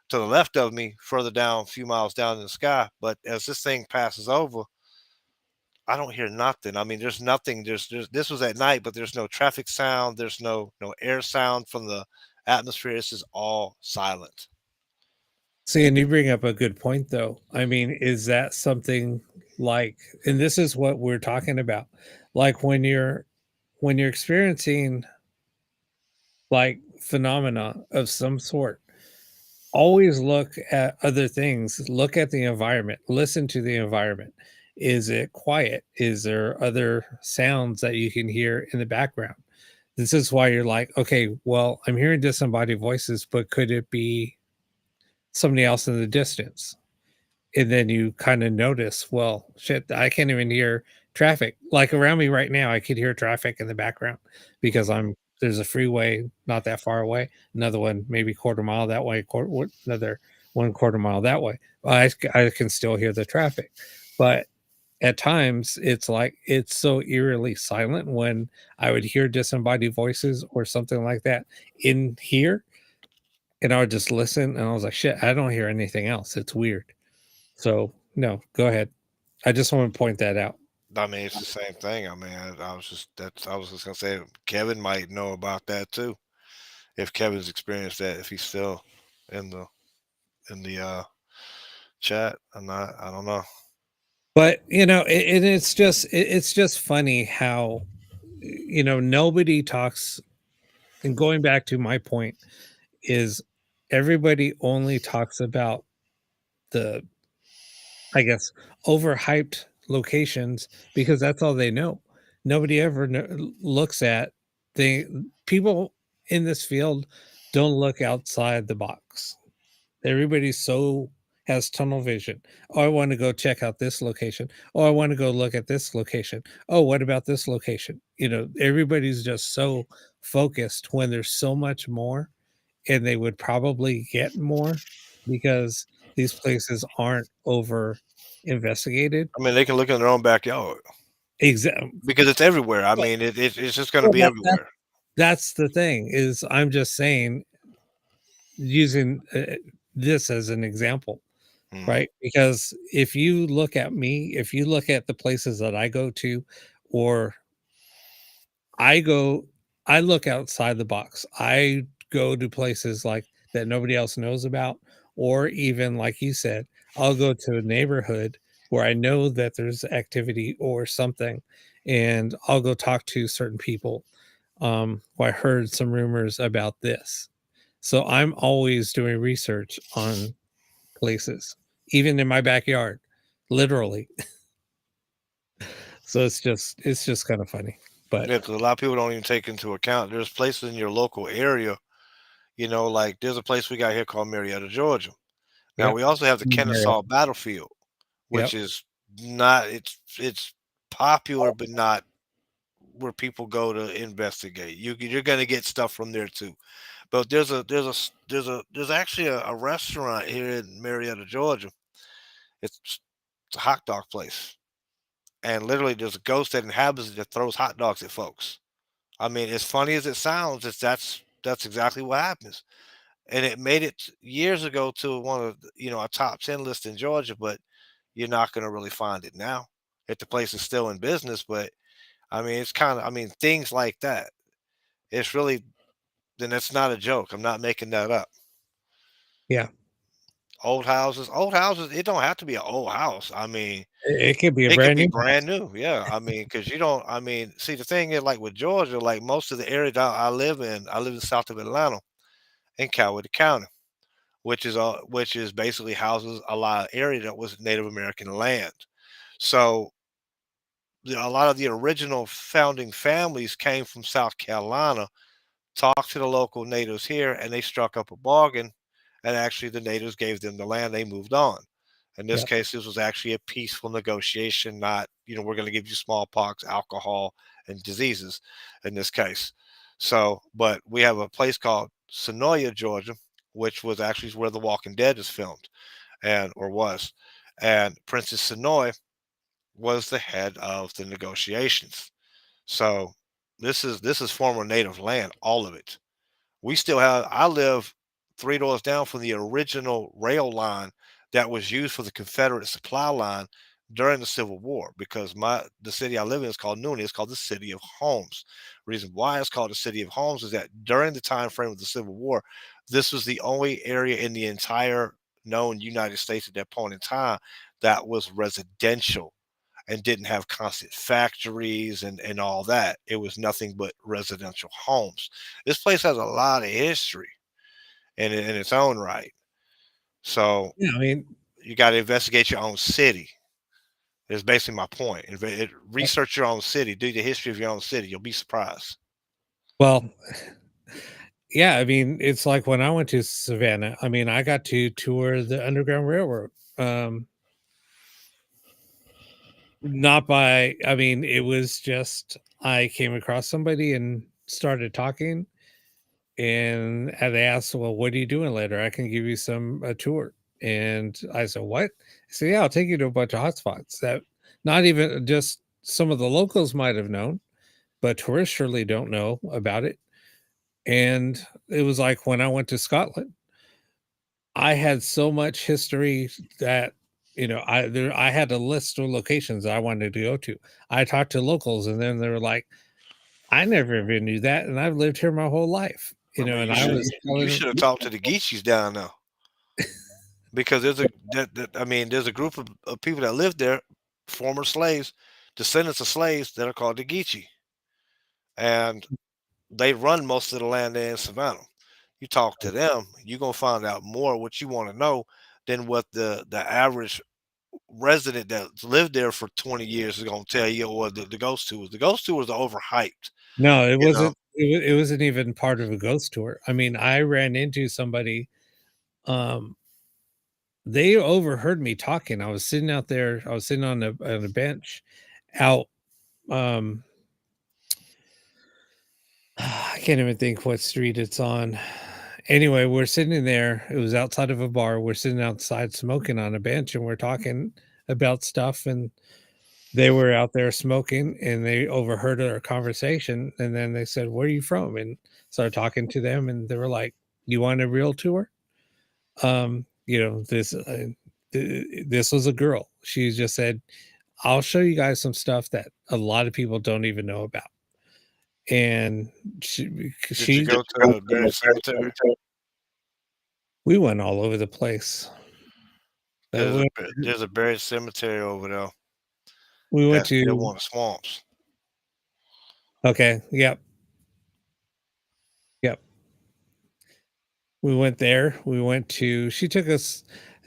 to the left of me, further down, a few miles down in the sky. But as this thing passes over, I don't hear nothing. I mean, there's nothing. There's this was at night, but there's no traffic sound. There's no air sound from the atmosphere. This is all silent. See, and you bring up a good point, though. I mean, is that something like, and this is what we're talking about, like when you're experiencing like phenomena of some sort, always look at other things, look at the environment, listen to the environment. Is it quiet? Is there other sounds that you can hear in the background? This is why you're like, okay, well, I'm hearing disembodied voices, but could it be somebody else in the distance? And then you kind of notice, well, shit, I can't even hear traffic. Like around me right now, I could hear traffic in the background because I'm there's a freeway not that far away, another one maybe quarter mile that way, another 1/4 mile that way. I can still hear the traffic, but at times it's like it's so eerily silent when I would hear disembodied voices or something like that in here, and I would just listen, and I was like, shit, I don't hear anything else. It's weird. So, no, go ahead. I just want to point that out. I mean, it's the same thing. I mean, I was just gonna say Kevin might know about that too. If Kevin's experienced that, if he's still in the chat, I don't know. But, it's just funny how, nobody talks, and going back to my point is everybody only talks about the, I guess, overhyped locations because that's all they know. Nobody ever looks at the people in this field don't look outside the box. Everybody's so has tunnel vision. Oh, I want to go check out this location. Oh, I want to go look at this location. Oh, what about this location? Everybody's just so focused when there's so much more, and they would probably get more because these places aren't over investigated. I mean, they can look in their own backyard Exactly. because it's everywhere. I mean, it's just gonna Well, be everywhere. that's the thing is I'm just saying using this as an example. Mhm. Right? Because if you look at me, if you look at the places that I go to, or I go I look outside the box. I go to places like that nobody else knows about, or even like you said, I'll go to a neighborhood where I know that there's activity or something, and I'll go talk to certain people. Who I heard some rumors about this. So I'm always doing research on places, even in my backyard, literally. So it's just kind of funny. But Yeah, 'cause a lot of people don't even take into account there's places in your local area, like there's a place we got here called Marietta, Georgia. Now yep, we also have the Marriott, Kennesaw Battlefield, which yep, is not it's popular, but not where people go to investigate. You're gonna get stuff from there too. But there's actually a restaurant here in Marietta, Georgia. It's a hot dog place, and literally there's a ghost that inhabits it that throws hot dogs at folks. I mean, as funny as it sounds, that's exactly what happens. And it made it years ago to one of a top 10 list in Georgia, but you're not going to really find it now. If the place is still in business, but I mean, it's kind of I mean things like that. It's really then it's not a joke. I'm not making that up. yeah. Old houses. It don't have to be an old house. I mean, It could be a it could brand be new brand house. new. Yeah, I mean, because you don't. I mean, see, the thing is, like with Georgia, like most of the area that I live in south of Atlanta in Coweta County, which is basically houses a lot of area that was Native American land. So a lot of the original founding families came from South Carolina, talked to the local natives here, and they struck up a bargain. And actually, the natives gave them the land. They moved on. In this Yep. case, this was actually a peaceful negotiation, not, we're going to give you smallpox, alcohol, and diseases in this case. So, but we have a place called Sonoya, Georgia, which was actually where The Walking Dead is filmed or was. And Princess Sonoy was the head of the negotiations. So this is former native land, all of it. We still have I live three doors down from the original rail line that was used for the Confederate supply line during the Civil War. Because the city I live in is called Nooney. It's called the City of Homes. Reason why it's called the City of Homes is that during the time frame of the Civil War, this was the only area in the entire known United States at that point in time that was residential and didn't have constant factories and all that. It was nothing but residential homes. This place has a lot of history in its own right. So Yeah, I mean, you got to investigate your own city. Is basically my point. Research your own city. Do the history of your own city. You'll be surprised. well, yeah, I mean, it's like when I went to Savannah, I mean, I got to tour the Underground Railroad. Um, Not by I mean, it was just I came across somebody and started talking, and they asked, "Well, what are you doing later? I can give you some a tour." And I said, "What?" I said, "Yeah, I'll take you to a bunch of hotspots that not even just some of the locals might have known, but tourists surely don't know about it." And it was like when I went to Scotland, I had so much history that I had a list of locations I wanted to go to. I talked to locals, and then they were like, "I never even knew that, and I've lived here my whole life." I mean, And I was you telling them, should have talked to the Geechees down there because I mean there's a group of people that lived there, former slaves, descendants of slaves that are called the Geechee, and they run most of the land there in Savannah. You talk to them, you're gonna find out more what you want to know than what the average resident that's lived there for 20 years is gonna tell you, or the ghost tours. The ghost tours are overhyped, no, it you know. wasn't. It wasn't even part of a ghost tour. I mean, I ran into somebody. Um, they overheard me talking. I was sitting out there. I was sitting on a bench out. Um, I can't even think what street it's on. Anyway, we're sitting there. It was outside of a bar. We're sitting outside smoking on a bench, and we're talking about stuff. And they were out there smoking, and they overheard our conversation. And then they said, "Where are you from?" And started talking to them, and they were like, "You want a real tour?" This was a girl. She just said, "I'll show you guys some stuff that a lot of people don't even know about." And Did you she go to the buried cemetery? we went all over the place. There's We there's a buried cemetery over there we went that's still to one of the swamps. okay, yep, yep. We went there. We went to she took us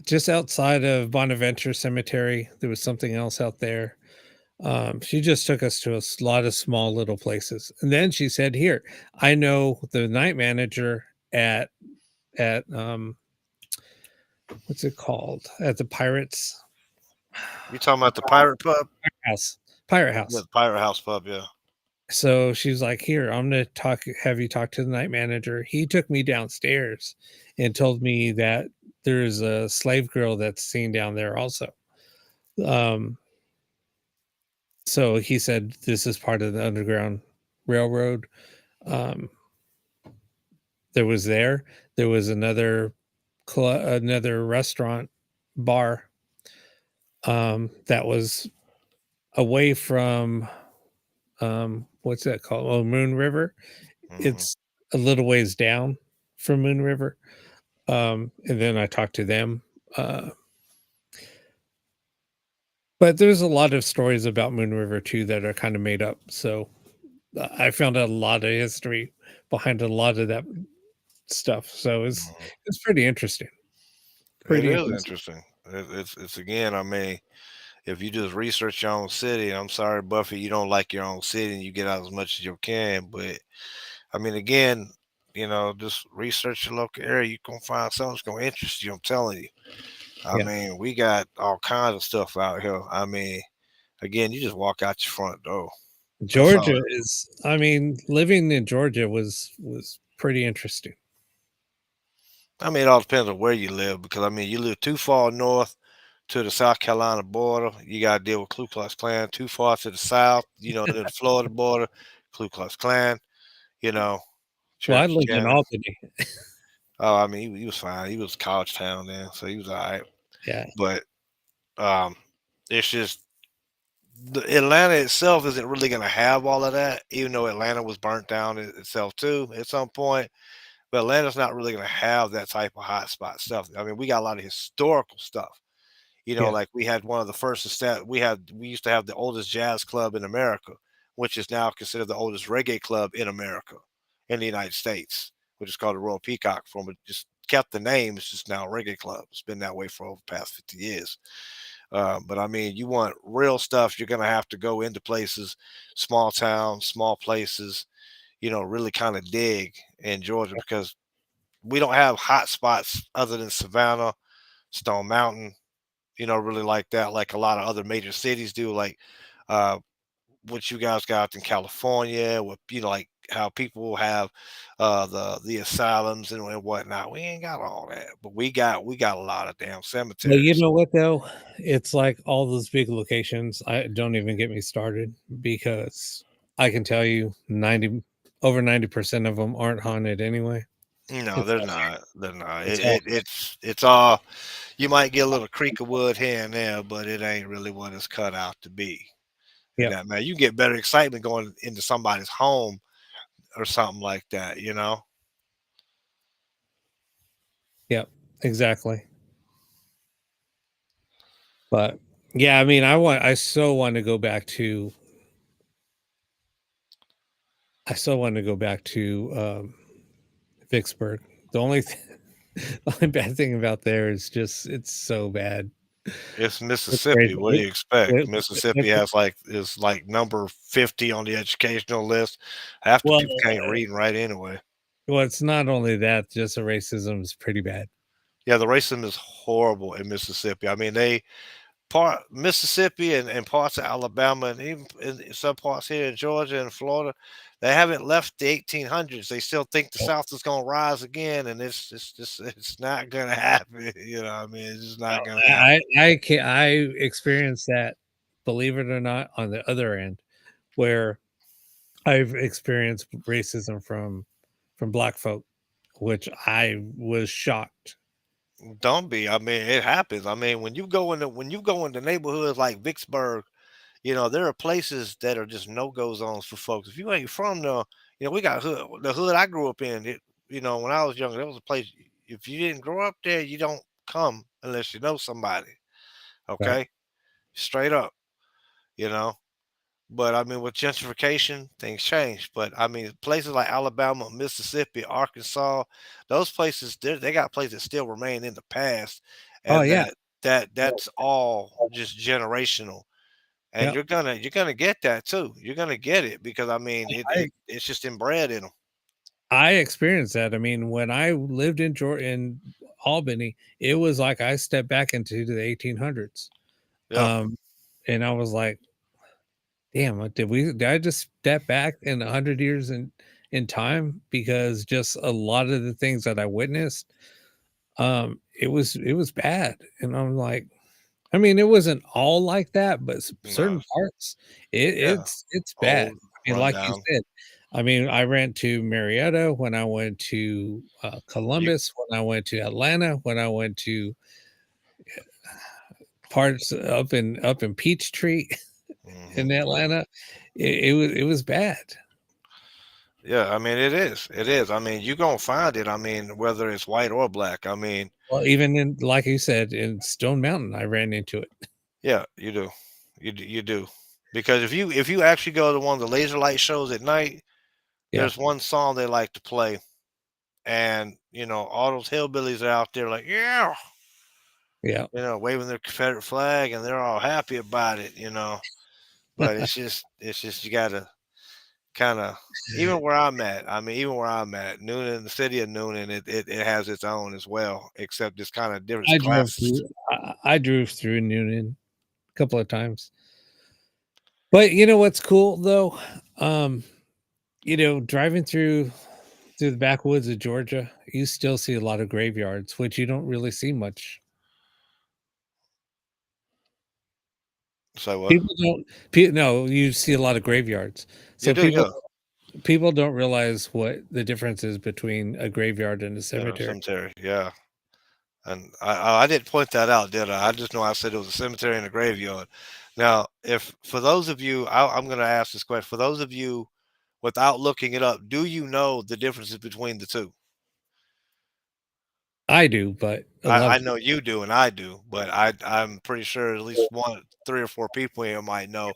just outside of Bonaventure Cemetery. There was something else out there. She just took us to a lot of small little places. And then she said, "Here, I know the night manager at what's it called? At the Pirates You talking about the pirate pub? House. Pirate Yeah, House." the pirate house pub. Yeah. So she's like, "Here, I'm gonna have you talk to the night manager." He took me downstairs and told me that there's a slave girl that's seen down there also. Um, so he said this is part of the Underground Railroad. Um, there was there. There was another restaurant bar that was away from what's that called? Oh, Moon River. Hmm. It's a little ways down from Moon River. And then I talked to them. Uh, but there's a lot of stories about Moon River too that are kind of made up. So I found out a lot of history behind a lot of that stuff. So Hmm. it's pretty interesting. It Pretty is interesting. interesting. It's again. I mean, if you just research your own city, I'm sorry, Buffy, you don't like your own city, and you get out as much as you can. But I mean, again, just research your local area. You're gonna find something that's gonna interest you. I'm telling you. I Yeah. mean, we got all kinds of stuff out here. I mean, again, you just walk out your front door. That's all. Georgia is I mean, living in Georgia was pretty interesting. I mean, it all depends on where you live because I mean, you live too far north to the South Carolina border, you got to deal with Ku Klux Klan. Too far to the south, near the Florida border, Ku Klux Klan. You know, Well, I Cherokee lived in County. Albany. Oh, I mean, he was fine. He was college town then, so he was all right. Yeah, But um, it's just Atlanta itself isn't really going to have all of that, even though Atlanta was burnt down itself too at some point. But Atlanta's not really going to have that type of hotspot stuff. I mean, we got a lot of historical stuff. yeah. Like we had one of the first we used to have the oldest jazz club in America, which is now considered the oldest reggae club in America, in the United States, which is called the Royal Peacock Forum. It just kept the name. It's just now a reggae club. It's been that way for over the past 50 years. But I mean, you want real stuff, you're gonna have to go into places, small towns, small places, really kind of dig in Georgia because we don't have hot spots other than Savannah, Stone Mountain, really like that, like a lot of other major cities do, like uh, what you guys got in California, with like how people have the asylums and whatnot. We ain't got all that, but we got a lot of damn Well, you cemeteries. know what though? It's like all those big locations. I don't even get me started because I can tell you 90% of them aren't haunted anyway. No, It's they're all not. They're not. it's all It's all. You might get a little creak of wood here and there, but it ain't really what it's cut out to be. And yep, that man, you get better excitement going into somebody's home or something like that. yep, exactly. But yeah, I mean, I so want to go back to I so want to go back to Vicksburg. The only the only bad thing about there is just it's so bad. It's It's Mississippi. crazy. What do you expect? It- Mississippi it- has is like number 50 on the educational list. Half the well, people can't read and write anyway. well, it's not only that, just the racism is pretty bad. Yeah, the racism is horrible in Mississippi. I mean, they part Mississippi and parts of Alabama and even in some parts here in Georgia and Florida, they haven't left the 1800s. They still think the South is going to rise again, and it's just it's not going to happen. I mean, it's just not going to happen. I experienced that, believe it or not, on the other end, where I've experienced racism from black folk, which I was shocked. Don't be. I mean, it happens. I mean, when you go into neighborhoods like Vicksburg, there are places that are just no go zones for folks. If you ain't from there, we got the hood I grew up in. When I was younger, there was a place. If you didn't grow up there, you don't come unless you know somebody. Right. Okay, straight up. You know. But I mean, with gentrification, things change. But I mean, places like Alabama, Mississippi, Arkansas, those places, they got places that still remain in the past, Oh and yeah. that's all just generational. And Yeah. you're gonna get that too. You're gonna get it because I mean, I it's just inbred in them. I experienced that. I mean, when I lived in Albany, it was like I stepped back into the 1800s. Yeah. Um, and I was like, damn, did I just step back in 100 years in time? Because just a lot of the things that I witnessed, it was bad. And I'm like, I mean, it wasn't all like that, but No. certain parts, it, Yeah. it's bad. Old, I mean, like you rundown. said, I mean, I ran to Marietta when I went to You. Columbus, when I went to Atlanta, when I went to parts up in Peachtree Mhm. in Atlanta. It was bad. Yeah. I mean, it is. It is. I mean, you're gonna find it. I mean, whether it's white or black. I mean, Well, even in like you said, in Stone Mountain, I ran into it. yeah, you do. You do. Because if you actually go to one of the laser light shows at night, Yeah, there's one song they like to play, and all those hillbillies are out there like, yeah, yeah. waving their Confederate flag, and they're all happy about it. But it's just you gotta kind of even where I'm at. I mean, even where I'm at, Noonan, the city of Noonan, it has its own as well, except it's kind of different I drove classes. through. I drove through Noonan a couple of times. But you know what's cool though? Um, driving through the backwoods of Georgia, you still see a lot of graveyards, which you don't really see much. So what? People don't no, you see a lot of graveyards. You So do, people yeah. People don't realize what the difference is between a graveyard and a Yeah, cemetery. cemetery. Yeah. And I didn't point that out, did I? I just know I said it was a cemetery and a graveyard. Now, if for those of you, I'm going to ask this question. For those of you, without looking it up, do you know the differences between the two? I do, but I I love know you do, and I do, but I'm pretty sure at least one, three or four people here might know.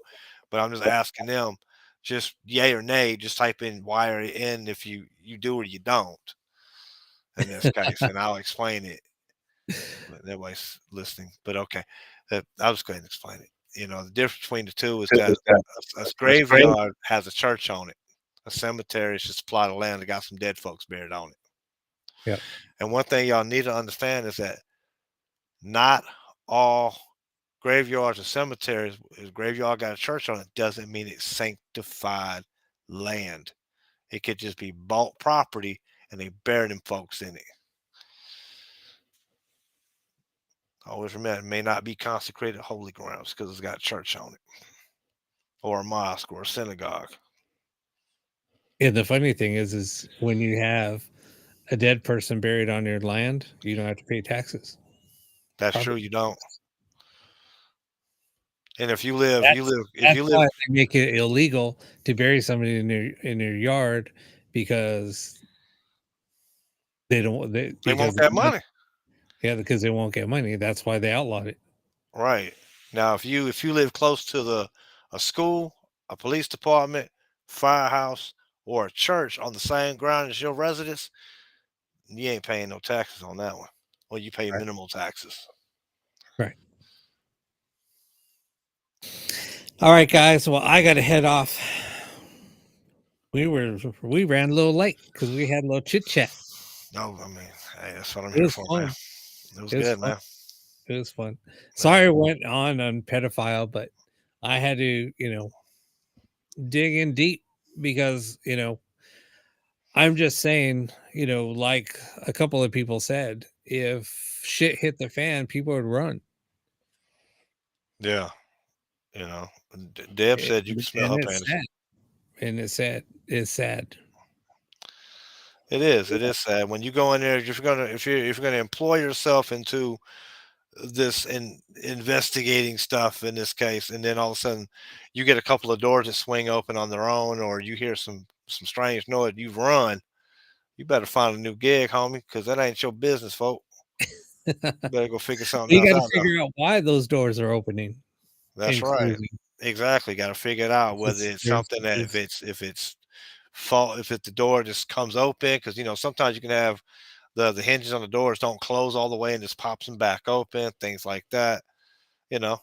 But I'm just asking them, just yay or nay. Just type in Y or N if you do or you don't in this case, and I'll explain it. But nobody's listening. But okay, I'll just go ahead and explain it. You know, the difference between the two is that a graveyard has a church on it. A cemetery is just a plot of land that got some dead folks buried on it. yeah. And one thing y'all need to understand is that not all graveyards or cemeteries, if a graveyard got a church on it, doesn't mean it's sanctified land. It could just be bought property and they bury them folks in it. Always remember, it may not be consecrated holy grounds because it's got a church on it, or a mosque, or a synagogue. And the funny thing is when you have a dead person buried on your land, you don't have to pay taxes. That's true. Property. You don't. And if you live, That's if you live, why they make it illegal to bury somebody in your yard because they don't they they want because that money, yeah, because they won't get money. That's why they outlawed it. right? Now, if you live close to the a school, a police department, firehouse, or a church on the same ground as your residence, you ain't paying no taxes on that one, or you pay Right. minimal taxes. Right. All right, guys. Well, I got to head off. We ran a little late because we had a little chit chat. No, I mean, hey, that's what I'm It here was for, man. fun. It was It was good, fun. man. It was fun. Yeah. Sorry, I went on pedophile, but I had to, dig in deep because I'm just saying, like a couple of people said, if shit hit the fan, people would run. Yeah. You know, Deb And, said you can smell and her it's panties. sad. And it's sad. It's sad. It is. It is sad when you go in there. If you're gonna if you're gonna employ yourself into this in investigating stuff in this case, and then all of a sudden you get a couple of doors that swing open on their own, or you hear some strange noise, you run. You better find a new gig, homie, because that ain't your business, folk. You better go figure something You else got to out now. figure out why those doors are opening That's and right. closing. Exactly. Got to figure it out whether It's, it's something that if it's fault if it the door just comes open because sometimes you can have the hinges on the doors don't close all the way and just pops them back open, things like that. You know,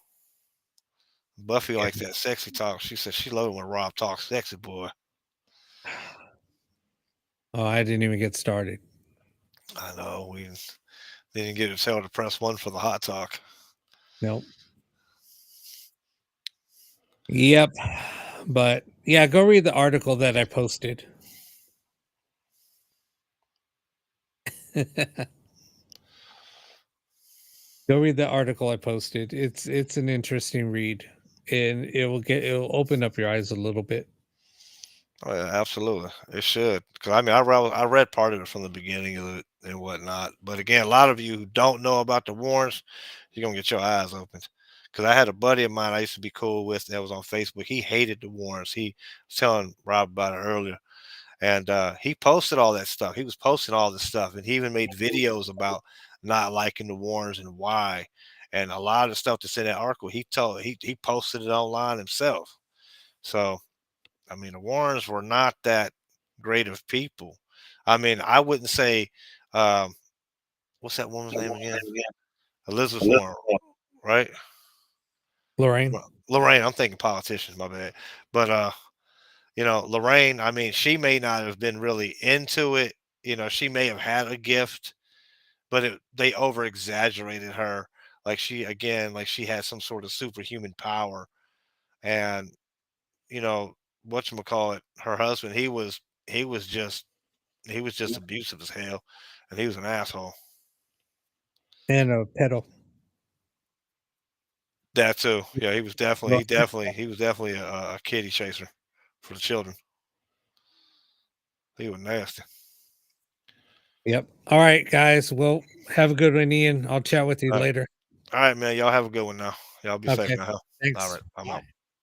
Buffy yeah. likes that sexy talk. She said she loved it when Rob talks sexy, boy. Oh, I didn't even get started. I know we didn't get to tell to press one for the hot talk. Nope. Yep. But yeah, go read the article that I posted. Go read the article I posted. It's an interesting read, and it'll open up your eyes a little bit. Oh yeah, absolutely. It should. Because I mean, I read part of it from the beginning of it and whatnot. But again, a lot of you who don't know about the Warrens, you're gonna get your eyes opened. Because I had a buddy of mine I used to be cool with that was on Facebook. He hated the Warrens. He was telling Rob about it earlier, and he posted all that stuff. He was posting all this stuff, and he even made videos about not liking the Warrens and why. And a lot of the stuff that's in that article, he posted it online himself. So I mean, the Warrens were not that great of people. I mean, I wouldn't say, um, what's that woman's name again? Elizabeth Warren, right? Lorraine, Lorraine. I'm thinking politicians. My bad. But Lorraine. I mean, she may not have been really into it. She may have had a gift, but they over exaggerated her. Like she had some sort of superhuman power. And whatchamacallit, her husband, he was just He was just abusive as hell, and he was an asshole. and a pedo. That too. Yeah, he was definitely a kitty chaser for the children. He was nasty. Yep. All right, guys. Well, have a good one, Ian. I'll chat with you All right. later. All right, man. Y'all have a good one now. Y'all be safe Okay. now. All Thanks. right. I'm out.